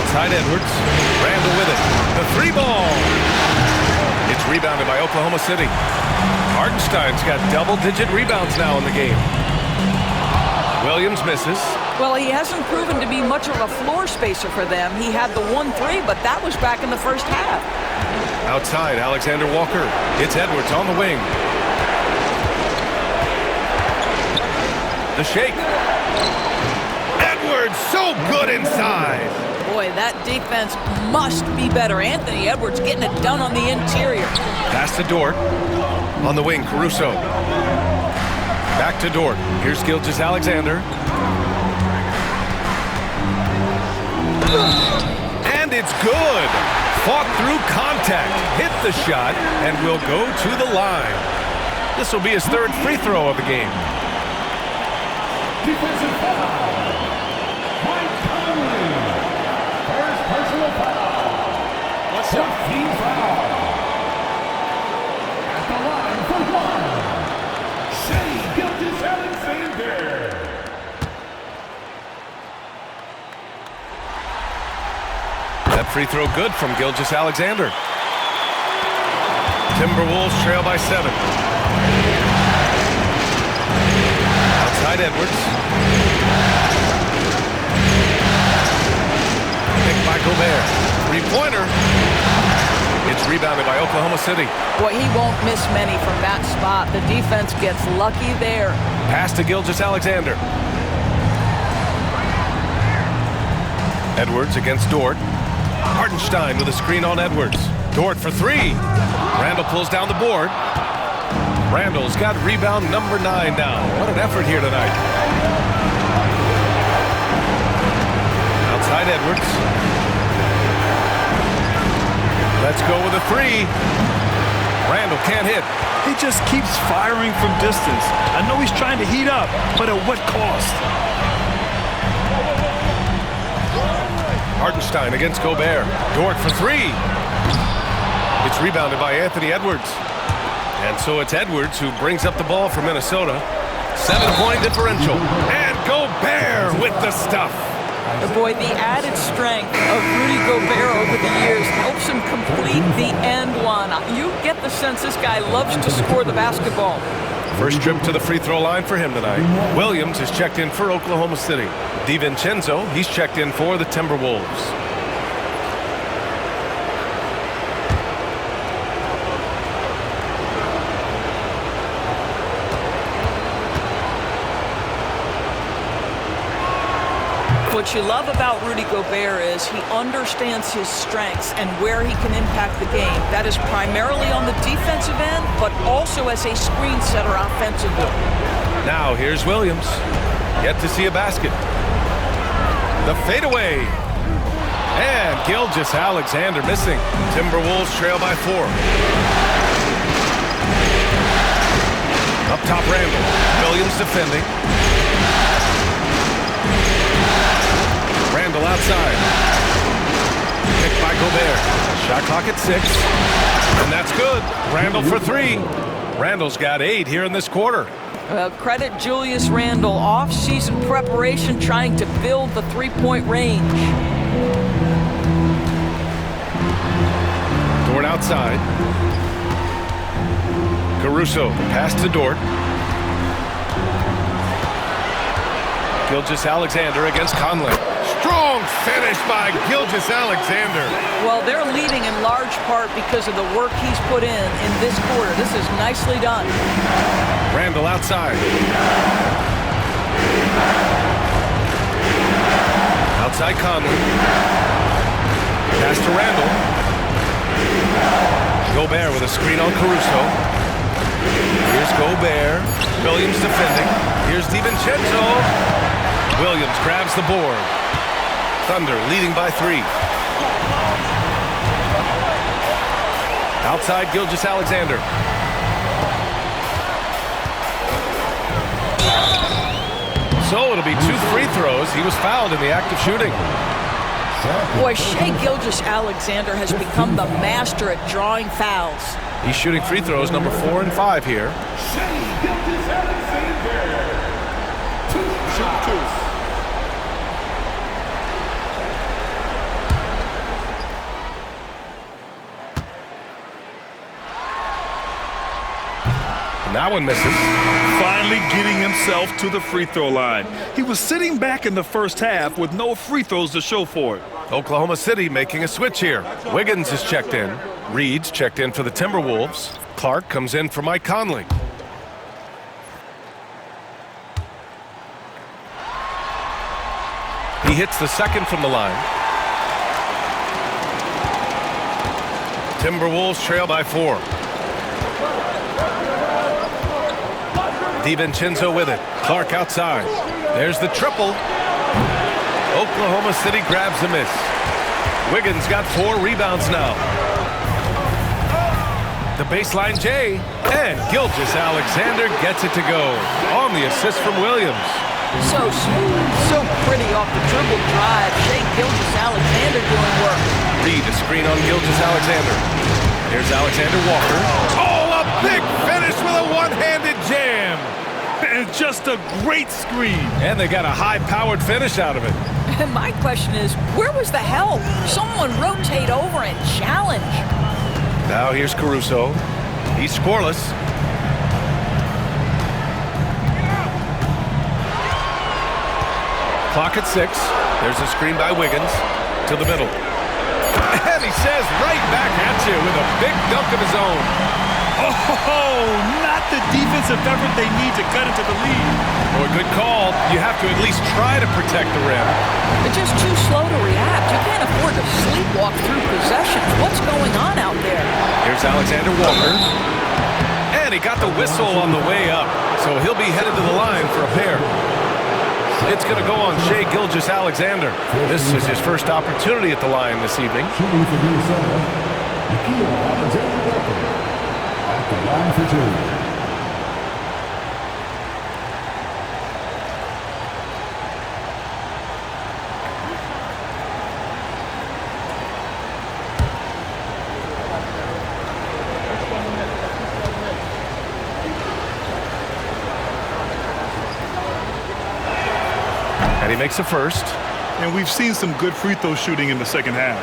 Outside Edwards. Randle with it. The 3-ball. It's rebounded by Oklahoma City. Hartenstein's got double-digit rebounds now in the game. Williams misses. Well, he hasn't proven to be much of a floor spacer for them. He had the 1-3, but that was back in the first half. Outside, Alexander Walker. It's Edwards on the wing. The shake. Edwards, so good inside. Boy, that defense must be better. Anthony Edwards getting it done on the interior. Pass to Dort. On the wing, Caruso. Back to Dort. Here's Gilgeous-Alexander. And it's good. Fought through contact, hit the shot, and will go to the line. This will be his 3rd free throw of the game. Defensive foul. Mike Conley. First personal foul. What's up? 14 foul. At the line for 1. Shea Gilgeous-Alexander. That free throw good from Gilgeous-Alexander. Timberwolves trail by 7. Outside Edwards. Picked by Gobert. 3-pointer. It's rebounded by Oklahoma City. Boy, he won't miss many from that spot. The defense gets lucky there. Pass to Gilgeous-Alexander. Edwards against Dort. Hartenstein with a screen on Edwards. Dort for 3. Randle pulls down the board. Randle's got rebound number 9 now. What an effort here tonight. Outside Edwards. Let's go with a 3. Randle can't hit. He just keeps firing from distance. I know he's trying to heat up, but at what cost? Hartenstein against Gobert. Dort for 3. It's rebounded by Anthony Edwards. And so it's Edwards who brings up the ball for Minnesota. 7-point differential. And Gobert with the stuff. Boy, the added strength of Rudy Gobert over the years helps him complete the end one. You get the sense this guy loves to score the basketball. First trip to the free throw line for him tonight. Williams is checked in for Oklahoma City. DiVincenzo, he's checked in for the Timberwolves. What you love about Rudy Gobert is he understands his strengths and where he can impact the game. That is primarily on the defensive end, but also as a screen setter offensively. Now here's Williams. Yet to see a basket. The fadeaway. And Gilgeous-Alexander missing. Timberwolves trail by 4. Up top Randle. Williams defending. Randall outside. Picked by Gobert. Shot clock at 6. And that's good. Randall for 3. Randall's got 8 here in this quarter. Credit Julius Randle. Off-season preparation trying to build the three-point range. Dort outside. Caruso pass to Dort. Gilgeous-Alexander against Conley. Strong finish by Gilgeous-Alexander. Well, they're leading in large part because of the work he's put in this quarter. This is nicely done. Randall outside. Outside Conley. Pass to Randall. Gobert with a screen on Caruso. Here's Gobert. Williams defending. Here's DiVincenzo. Williams grabs the board. Thunder leading by 3. Outside Gilgeous-Alexander. So it'll be 2 free throws. He was fouled in the act of shooting. Boy, Shai Gilgeous-Alexander has become the master at drawing fouls. He's shooting free throws number 4 and 5 here. Shai Gilgeous-Alexander. 2 shots. And that one misses. Finally getting himself to the free throw line. He was sitting back in the first half with no free throws to show for it. Oklahoma City making a switch here. Wiggins is checked in. Reed's checked in for the Timberwolves. Clark comes in for Mike Conley. He hits the second from the line. Timberwolves trail by 4. DiVincenzo with it. Clark outside. There's the triple. Oklahoma City grabs the miss. Wiggins got 4 rebounds now. The baseline J. And Gilgeous-Alexander gets it to go. On the assist from Williams. So smooth, so pretty off the dribble drive. Shai Gilgeous-Alexander doing work. Reed a screen on Gilgeous-Alexander. Here's Alexander Walker. Oh, a big finish with a one-handed jam. And just a great screen. And they got a high-powered finish out of it. And my question is, where was the help? Someone rotate over and challenge. Now here's Caruso. He's scoreless. Clock at 6. There's a screen by Wiggins to the middle. And he says right back at you with a big dunk of his own. Oh, not the defensive effort they need to cut into the lead. Oh, a good call. You have to at least try to protect the rim. They're just too slow to react. You can't afford to sleepwalk through possessions. What's going on out there? Here's Alexander Walker. And he got the whistle on the way up. So he'll be headed to the line for a pair. It's going to go on Shai Gilgeous-Alexander. This is his first opportunity at the line this evening. Shooting for Minnesota, Alexander Walker at the line for 2. And he makes a first. And we've seen some good free throw shooting in the second half.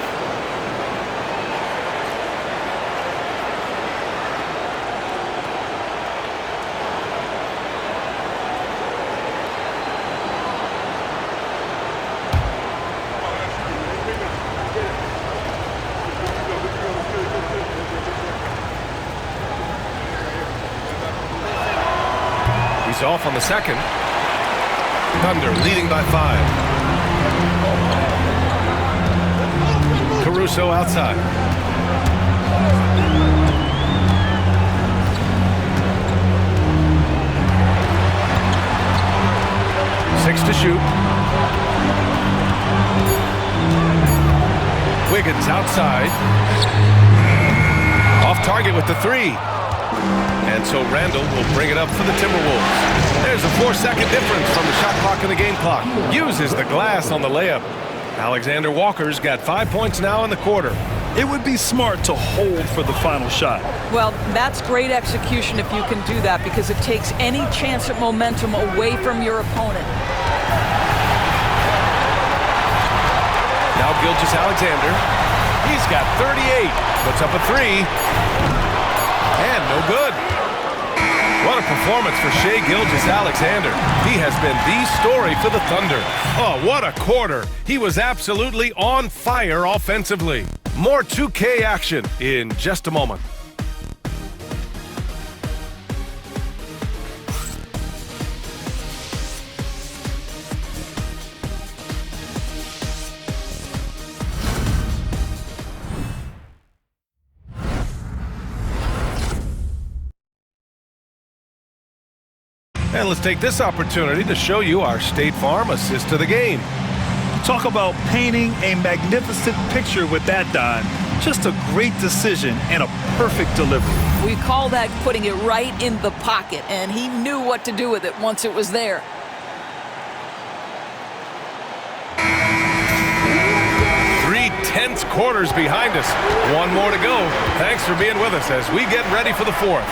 He's off on the second. Thunder leading by 5. Caruso outside. Six to shoot. Wiggins outside. Off target with the 3. And so Randall will bring it up for the Timberwolves. There's a 4-second difference from the shot clock and the game clock. Uses the glass on the layup. Alexander Walker's got 5 points now in the quarter. It would be smart to hold for the final shot. Well, that's great execution if you can do that, because it takes any chance at momentum away from your opponent. Now Gilgeous-Alexander. He's got 38. Puts up a three. And no good. What a performance for Shai Gilgeous-Alexander. He has been the story for the Thunder. Oh, what a quarter. He was absolutely on fire offensively. More 2K action in just a moment. And let's take this opportunity to show you our State Farm assist to the game. Talk about painting a magnificent picture with that dime. Just a great decision and a perfect delivery. We call that putting it right in the pocket, and he knew what to do with it once it was there. Three tense quarters behind us. One more to go. Thanks for being with us as we get ready for the fourth.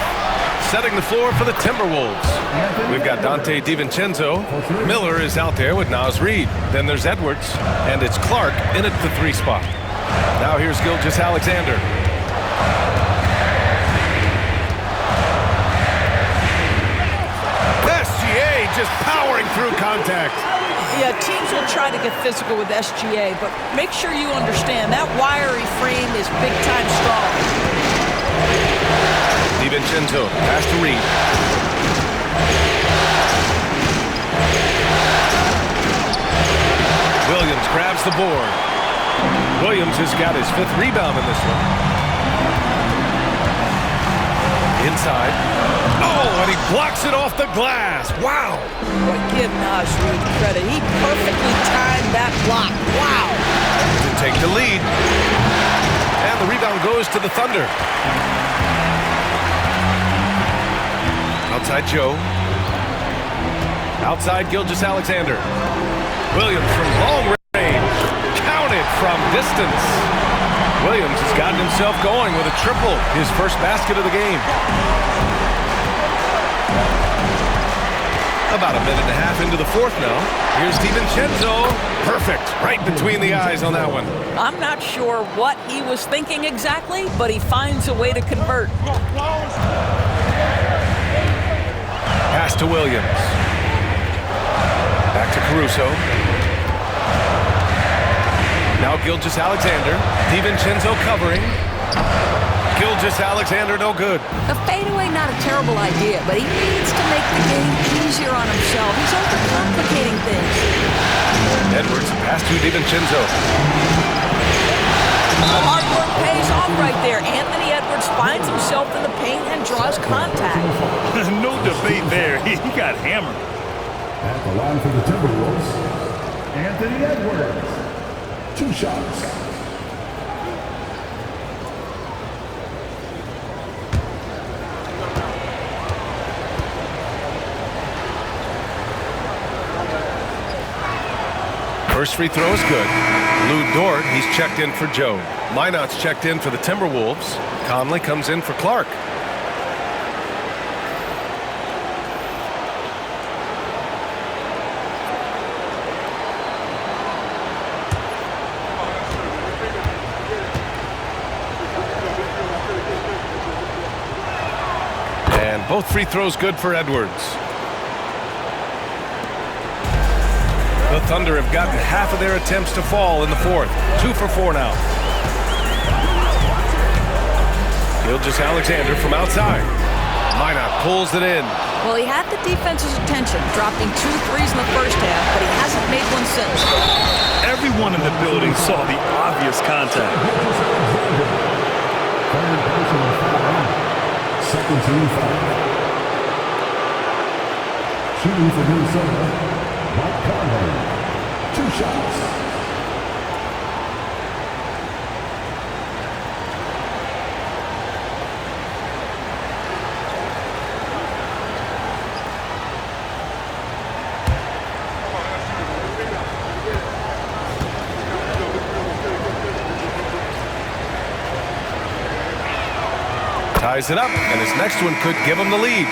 Setting the floor for the Timberwolves. We've got Dante DiVincenzo. Miller is out there with Naz Reid. Then there's Edwards, and it's Clark in at the 3 spot. Now here's Gilgeous-Alexander. SGA just powering through contact. Yeah, teams will try to get physical with SGA, but make sure you understand that wiry frame is big-time strong. DiVincenzo, pass to Reid. Williams grabs the board. Williams has got his 5th rebound in this one. Inside. Oh, and he blocks it off the glass. Wow. Boy, give Naz Reid credit. He perfectly timed that block. Wow. To take the lead. And the rebound goes to the Thunder. Outside Joe. Outside Gilgeous-Alexander. Williams from long range. Counted from distance. Williams has gotten himself going with a triple. His first basket of the game. About a minute and a half into the fourth now. Here's DiVincenzo. Perfect. Right between the eyes on that one. I'm not sure what he was thinking exactly, but he finds a way to convert. Pass to Williams. Back to Caruso. Now Gilgeous-Alexander. DiVincenzo covering. Gilgeous-Alexander no good. A fadeaway, not a terrible idea, but he needs to make the game easier on himself. He's overcomplicating things. Edwards, pass to DiVincenzo. Hard work pays off right there. Anthony Edwards finds himself in the paint and draws contact. No debate there. He got hammered. At the line for the Timberwolves, Anthony Edwards. 2 shots. First free throw is good. Lou Dort, he's checked in for Joe. Minot's checked in for the Timberwolves. Conley comes in for Clark. And both free throws good for Edwards. The Thunder have gotten half of their attempts to fall in the fourth. 2 for 4 now. Gilgeous-Alexander from outside. Minot pulls it in. Well, he had the defense's attention, dropping 2 threes in the first half, but he hasn't made one since. Everyone in the building saw the obvious contact. Second team foul. Shooting for Minnesota, Mike Conley. 2 shots. ties it up, and his next one could give him the lead.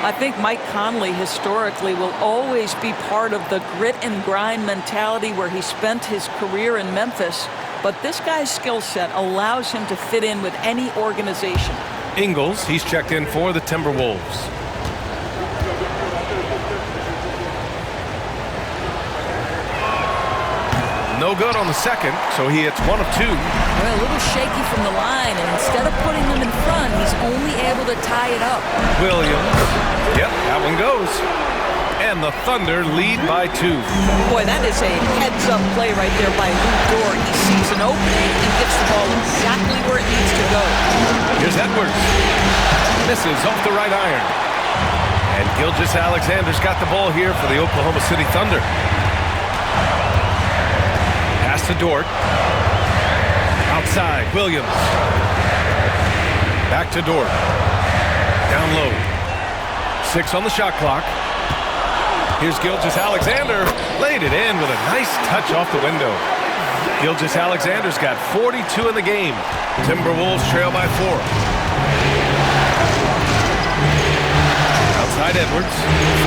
I think Mike Conley historically will always be part of the grit and grind mentality where he spent his career in Memphis, but this guy's skill set allows him to fit in with any organization. Ingles, he's checked in for the Timberwolves. No good on the second, so he hits 1 of 2. Well, a little shaky from the line, and instead of putting them in front, he's only able to tie it up. Williams. Yep, that one goes. And the Thunder lead by 2. Boy, that is a heads-up play right there by Lou Dort. He sees an opening and gets the ball exactly where it needs to go. Here's Edwards. Misses off the right iron. And Gilgeous-Alexander's got the ball here for the Oklahoma City Thunder. Pass to Dort. Outside, Williams. Back to Dort. Down low. 6 on the shot clock. Here's Gilgeous-Alexander. Laid it in with a nice touch off the window. Gilgeous-Alexander's got 42 in the game. Timberwolves trail by 4. Outside Edwards.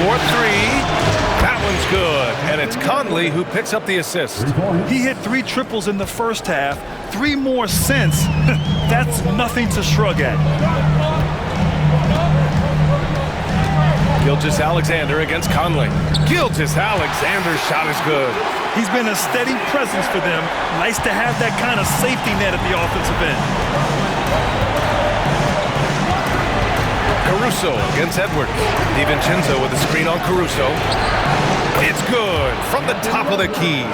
4-3. That one's good. And it's Conley who picks up the assist. He hit 3 triples in the first half, 3 more since. That's nothing to shrug at. Gilgeous-Alexander against Conley. Gilgeous-Alexander's shot is good. He's been a steady presence for them. Nice to have that kind of safety net at the offensive end. Caruso against Edwards. DiVincenzo with a screen on Caruso. It's good from the top of the key.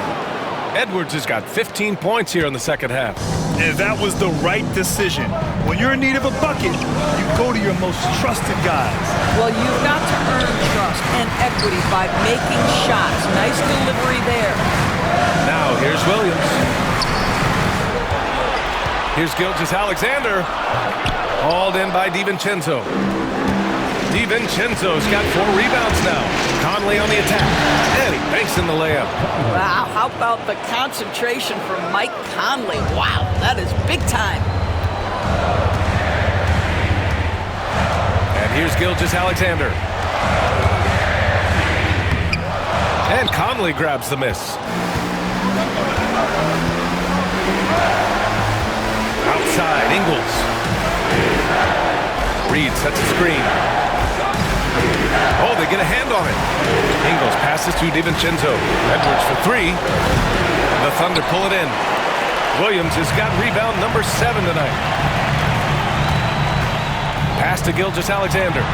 Edwards has got 15 points here in the second half. And that was the right decision. When you're in need of a bucket, you go to your most trusted guys. Well, you've got to earn trust and equity by making shots. Nice delivery there. Now here's Williams. Here's Gilgeous-Alexander. Hauled in by DiVincenzo. DiVincenzo's got 4 rebounds now. Conley on the attack. And he banks in the layup. Wow, how about the concentration from Mike Conley? Wow, that is big time. And here's Gilgeous-Alexander. And Conley grabs the miss. Outside, Ingles. Reed sets a screen. Oh, they get a hand on it. Ingles passes to DiVincenzo. Edwards for 3. The Thunder pull it in. Williams has got rebound number 7 tonight. Pass to Gilgeous-Alexander.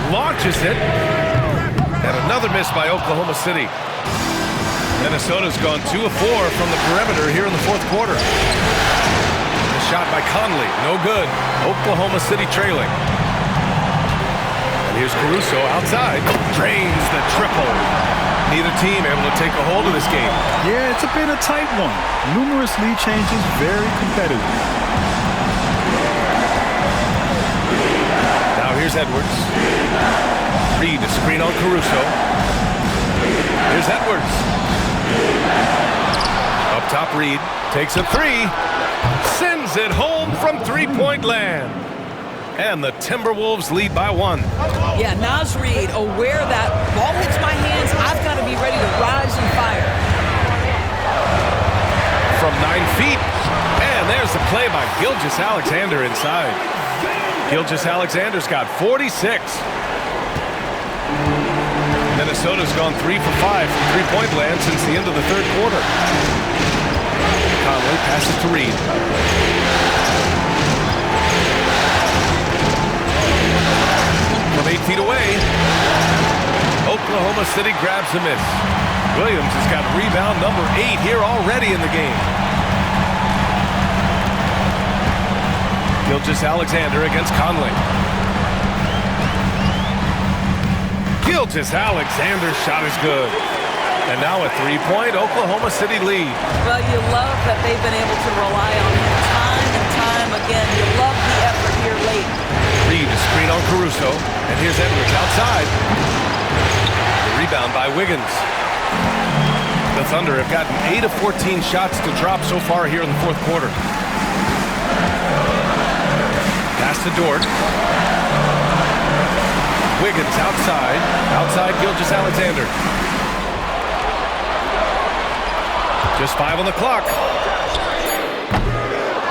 Launches it. And another miss by Oklahoma City. Minnesota's gone 2 of 4 from the perimeter here in the fourth quarter. Shot by Conley, no good. Oklahoma City trailing. And here's Caruso outside. Drains the triple. Neither team able to take a hold of this game. Yeah, it's been a tight one. Numerous lead changes, very competitive. Now here's Edwards. Reed, a screen on Caruso. Here's Edwards. Up top, Reed takes a 3. Sends it home from three-point land. And the Timberwolves lead by 1. Yeah, Naz Reid aware that ball hits my hands, I've got to be ready to rise and fire. From 9 feet. And there's the play by Gilgeous-Alexander inside. Gilgeous-Alexander's got 46. Minnesota's gone 3 for 5 from three-point land since the end of the third quarter. Conley passes to Reed. From 8 feet away, Oklahoma City grabs the miss. Williams has got rebound number 8 here already in the game. Gilgeous-Alexander against Conley. Gilgeous-Alexander's shot is good. And now a 3-point Oklahoma City lead. Well, you love that they've been able to rely on him time and time again. You love the effort here late. Reed, a screen on Caruso. And here's Edwards outside. The rebound by Wiggins. The Thunder have gotten 8 of 14 shots to drop so far here in the fourth quarter. to Dort. Wiggins outside Gilgeous-Alexander. Just 5 on the clock.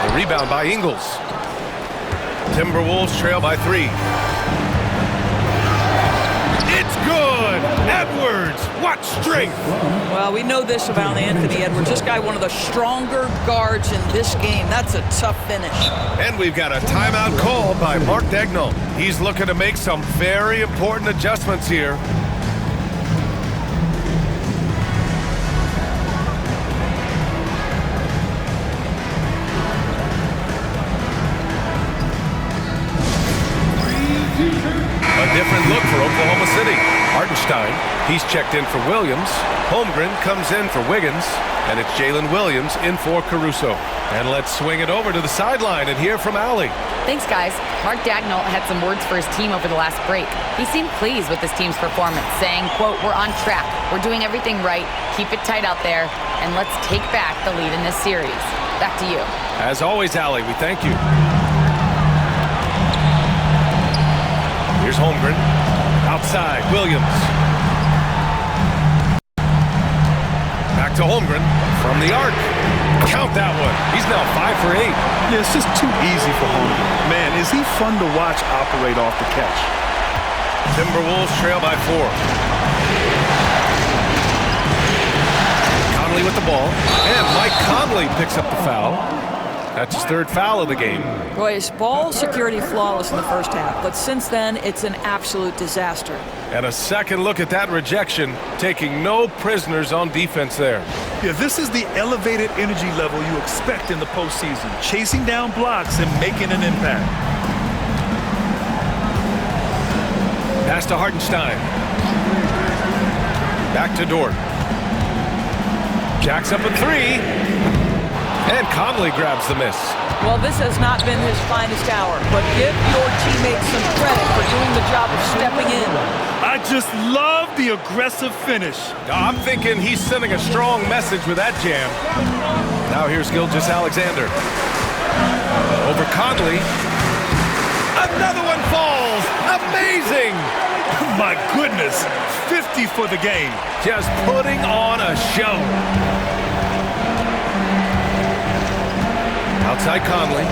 The rebound by Ingles. Timberwolves trail by 3. It's good! Edwards, what strength! Well, we know this about Anthony Edwards. This guy, one of the stronger guards in this game. That's a tough finish. And we've got a timeout called by Mark Daigneault. He's looking to make some very important adjustments here. A different look for Oklahoma City. Hartenstein, he's checked in for Williams. Holmgren comes in for Wiggins. And it's Jalen Williams in for Caruso. And let's swing it over to the sideline and hear from Allie. Thanks, guys. Mark Daigneault had some words for his team over the last break. He seemed pleased with his team's performance, saying, quote, "We're on track. We're doing everything right. Keep it tight out there. And let's take back the lead in this series." Back to you. As always, Allie, we thank you. Here's Holmgren. Outside, Williams. Back to Holmgren from the arc. Count that one. He's now 5 for 8. Yeah, it's just too easy for Holmgren. Man, is he fun to watch operate off the catch. Timberwolves trail by 4. Conley with the ball. And Mike Conley picks up the foul. That's his 3rd foul of the game. Boy, his ball security flawless in the first half, but since then, it's an absolute disaster. And a second look at that rejection, taking no prisoners on defense there. Yeah, this is the elevated energy level you expect in the postseason, chasing down blocks and making an impact. Pass to Hartenstein. Back to Dort. Jacks up a 3. And Conley grabs the miss. Well, this has not been his finest hour, but give your teammates some credit for doing the job of stepping in. I just love the aggressive finish. I'm thinking he's sending a strong message with that jam. Now here's Gilgeous-Alexander. Over Conley. Another one falls. Amazing. My goodness, 50 for the game. Just putting on a show. Outside Conley.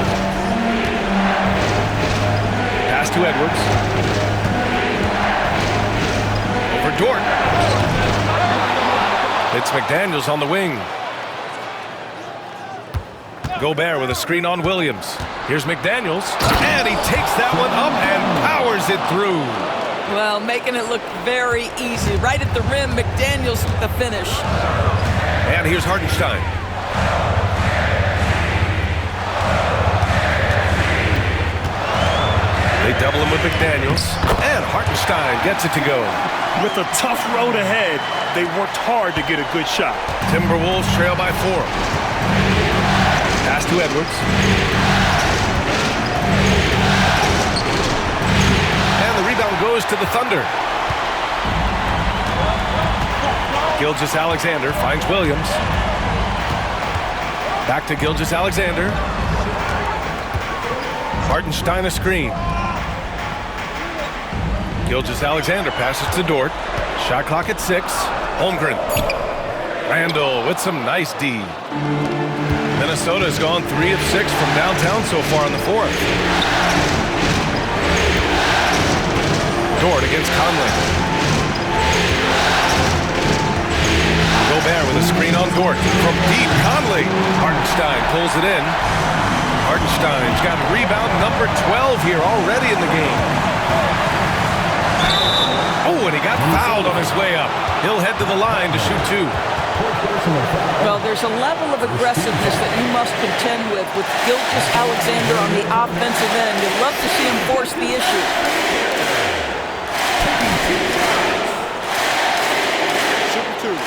Pass to Edwards. Over Dort. It's McDaniels on the wing. Gobert with a screen on Williams. Here's McDaniels. And he takes that one up and powers it through. Well, making it look very easy. Right at the rim, McDaniels with the finish. And here's Hartenstein. They double him with McDaniels, and Hartenstein gets it to go. With a tough road ahead, they worked hard to get a good shot. Timberwolves trail by 4. Pass to Edwards. And the rebound goes to the Thunder. Gilgeous-Alexander finds Williams. Back to Gilgeous-Alexander. Hartenstein a screen. Gilgeous-Alexander passes to Dort. Shot clock at 6. Holmgren. Randall with some nice D. Minnesota has gone 3 of 6 from downtown so far in the 4th. Dort against Conley. Gobert with a screen on Dort. From deep, Conley. Hartenstein pulls it in. Hartenstein's got rebound number 12 here already in the game. Oh, and he got fouled on his way up. He'll head to the line to shoot 2. Well, there's a level of aggressiveness that you must contend with Gilgeous-Alexander on the offensive end. You'd love to see him force the issue. Shooting 2.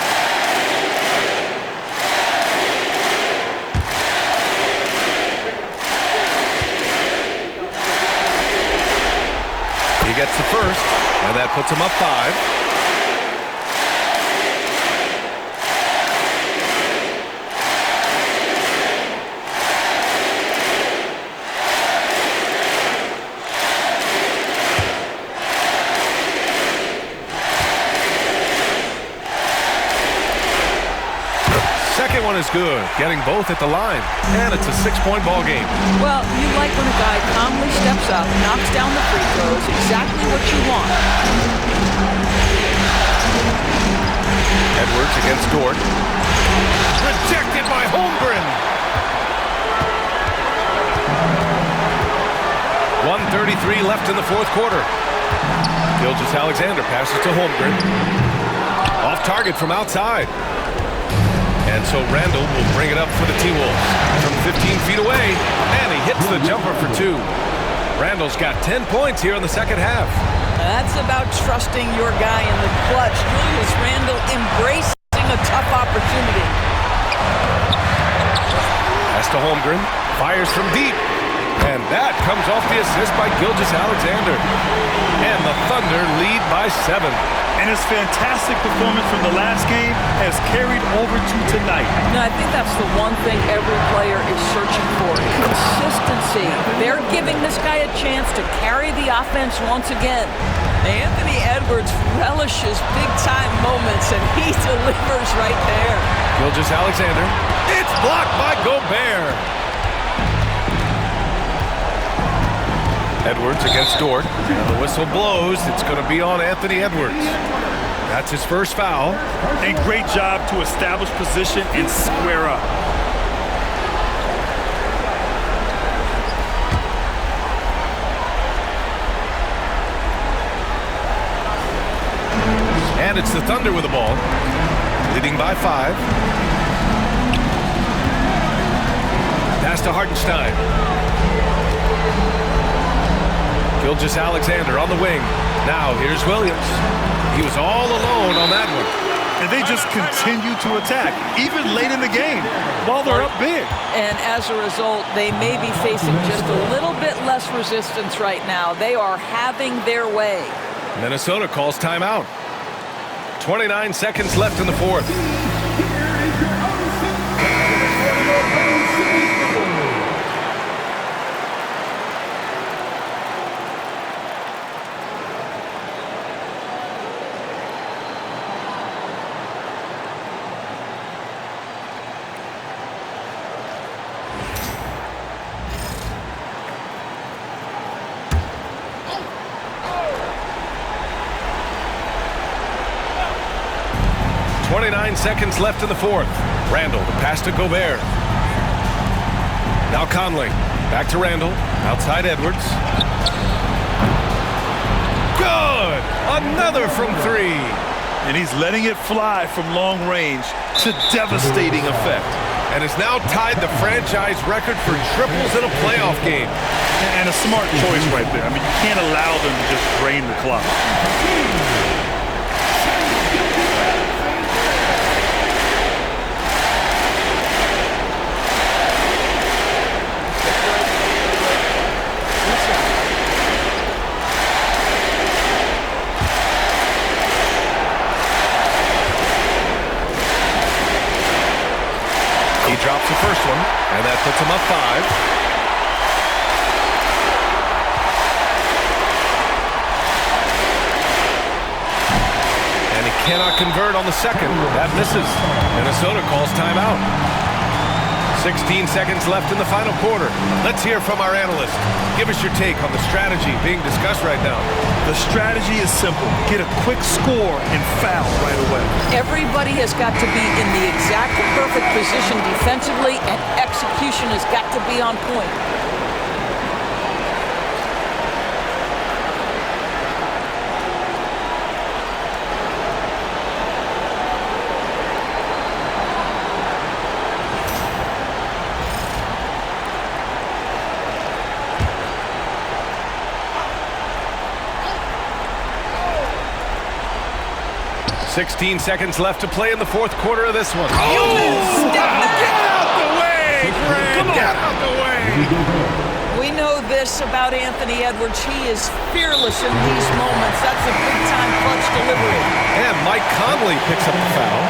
He gets the first, and that puts him up 5. second one is good, getting both at the line. And it's a 6-point ball game. Well, you like when a guy calmly steps up, knocks down the free throws, exactly what you want. Edwards against Dort. Rejected by Holmgren. 1:33 left in the fourth quarter. Gilgeous-Alexander passes to Holmgren. Off target from outside. And so Randall will bring it up for the T-Wolves. From 15 feet away, and he hits the jumper for 2. Randall's got 10 points here in the second half. That's about trusting your guy in the clutch. Julius Randle embracing a tough opportunity. Pass to Holmgren. Fires from deep. And that comes off the assist by Gilgeous-Alexander. And the Thunder lead by 7. And his fantastic performance from the last game has carried over to tonight. No, I think that's the one thing every player is searching for. Consistency. They're giving this guy a chance to carry the offense once again. Anthony Edwards relishes big-time moments, and he delivers right there. Gilgeous-Alexander. It's blocked by Gobert. Edwards against Dort. And the whistle blows. It's going to be on Anthony Edwards. That's his first foul. And great job to establish position and square up. And it's the Thunder with the ball. Leading by 5. Pass to Hartenstein. Gilgeous-Alexander on the wing. Now here's Williams. He was all alone on that one. And they just continue to attack, even late in the game, while they're up big. And as a result, they may be facing just a little bit less resistance right now. They are having their way. Minnesota calls timeout. 29 seconds left in the fourth. 29 seconds left in the fourth. Randall, the pass to Gobert. Now Conley. Back to Randall. Outside Edwards. Good! Another from 3. And he's letting it fly from long range to devastating effect. And has now tied the franchise record for triples in a playoff game. And a smart choice right there. I mean, you can't allow them to just drain the clock. He drops the first one, and that puts him up 5. Cannot convert on the second. That misses. Minnesota calls timeout. 16 seconds left in the final quarter. Let's hear from our analyst. Give us your take on the strategy being discussed right now. The strategy is simple. Get a quick score and foul right away. Everybody has got to be in the exact perfect position defensively, and execution has got to be on point. $16 seconds left to play in the fourth quarter of this one. Step back! Get out the way! Grant, get out the way! We know this about Anthony Edwards. He is fearless in these moments. That's a big-time clutch delivery. And Mike Conley picks up the foul.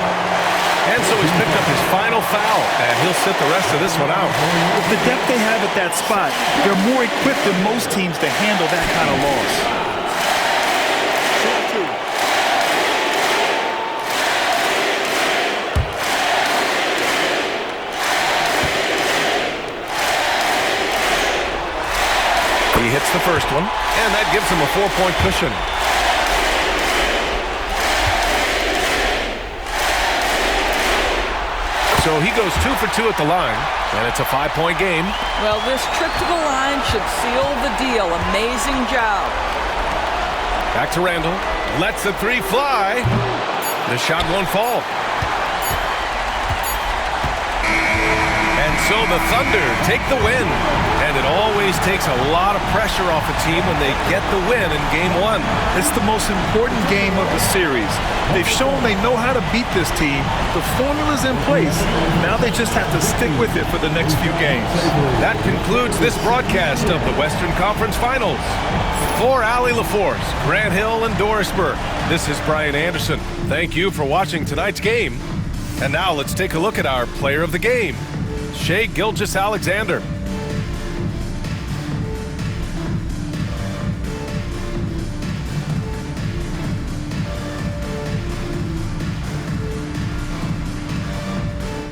And so he's picked up his final foul, and he'll sit the rest of this one out. With the depth they have at that spot, they're more equipped than most teams to handle that kind of loss. He hits the first one, and that gives him a 4-point cushion. So he goes 2 for 2 at the line, and it's a 5-point game. Well, this trip to the line should seal the deal. Amazing job. Back to Randall. Lets the three fly. The shot won't fall. And so the Thunder take the win. And it always takes a lot of pressure off a team when they get the win in Game 1. It's the most important game of the series. They've shown they know how to beat this team. The formula's in place. Now they just have to stick with it for the next few games. That concludes this broadcast of the Western Conference Finals. For Allie LaForce, Grant Hill, and Doris Burke, this is Brian Anderson. Thank you for watching tonight's game. And now let's take a look at our player of the game, Shai Gilgeous-Alexander.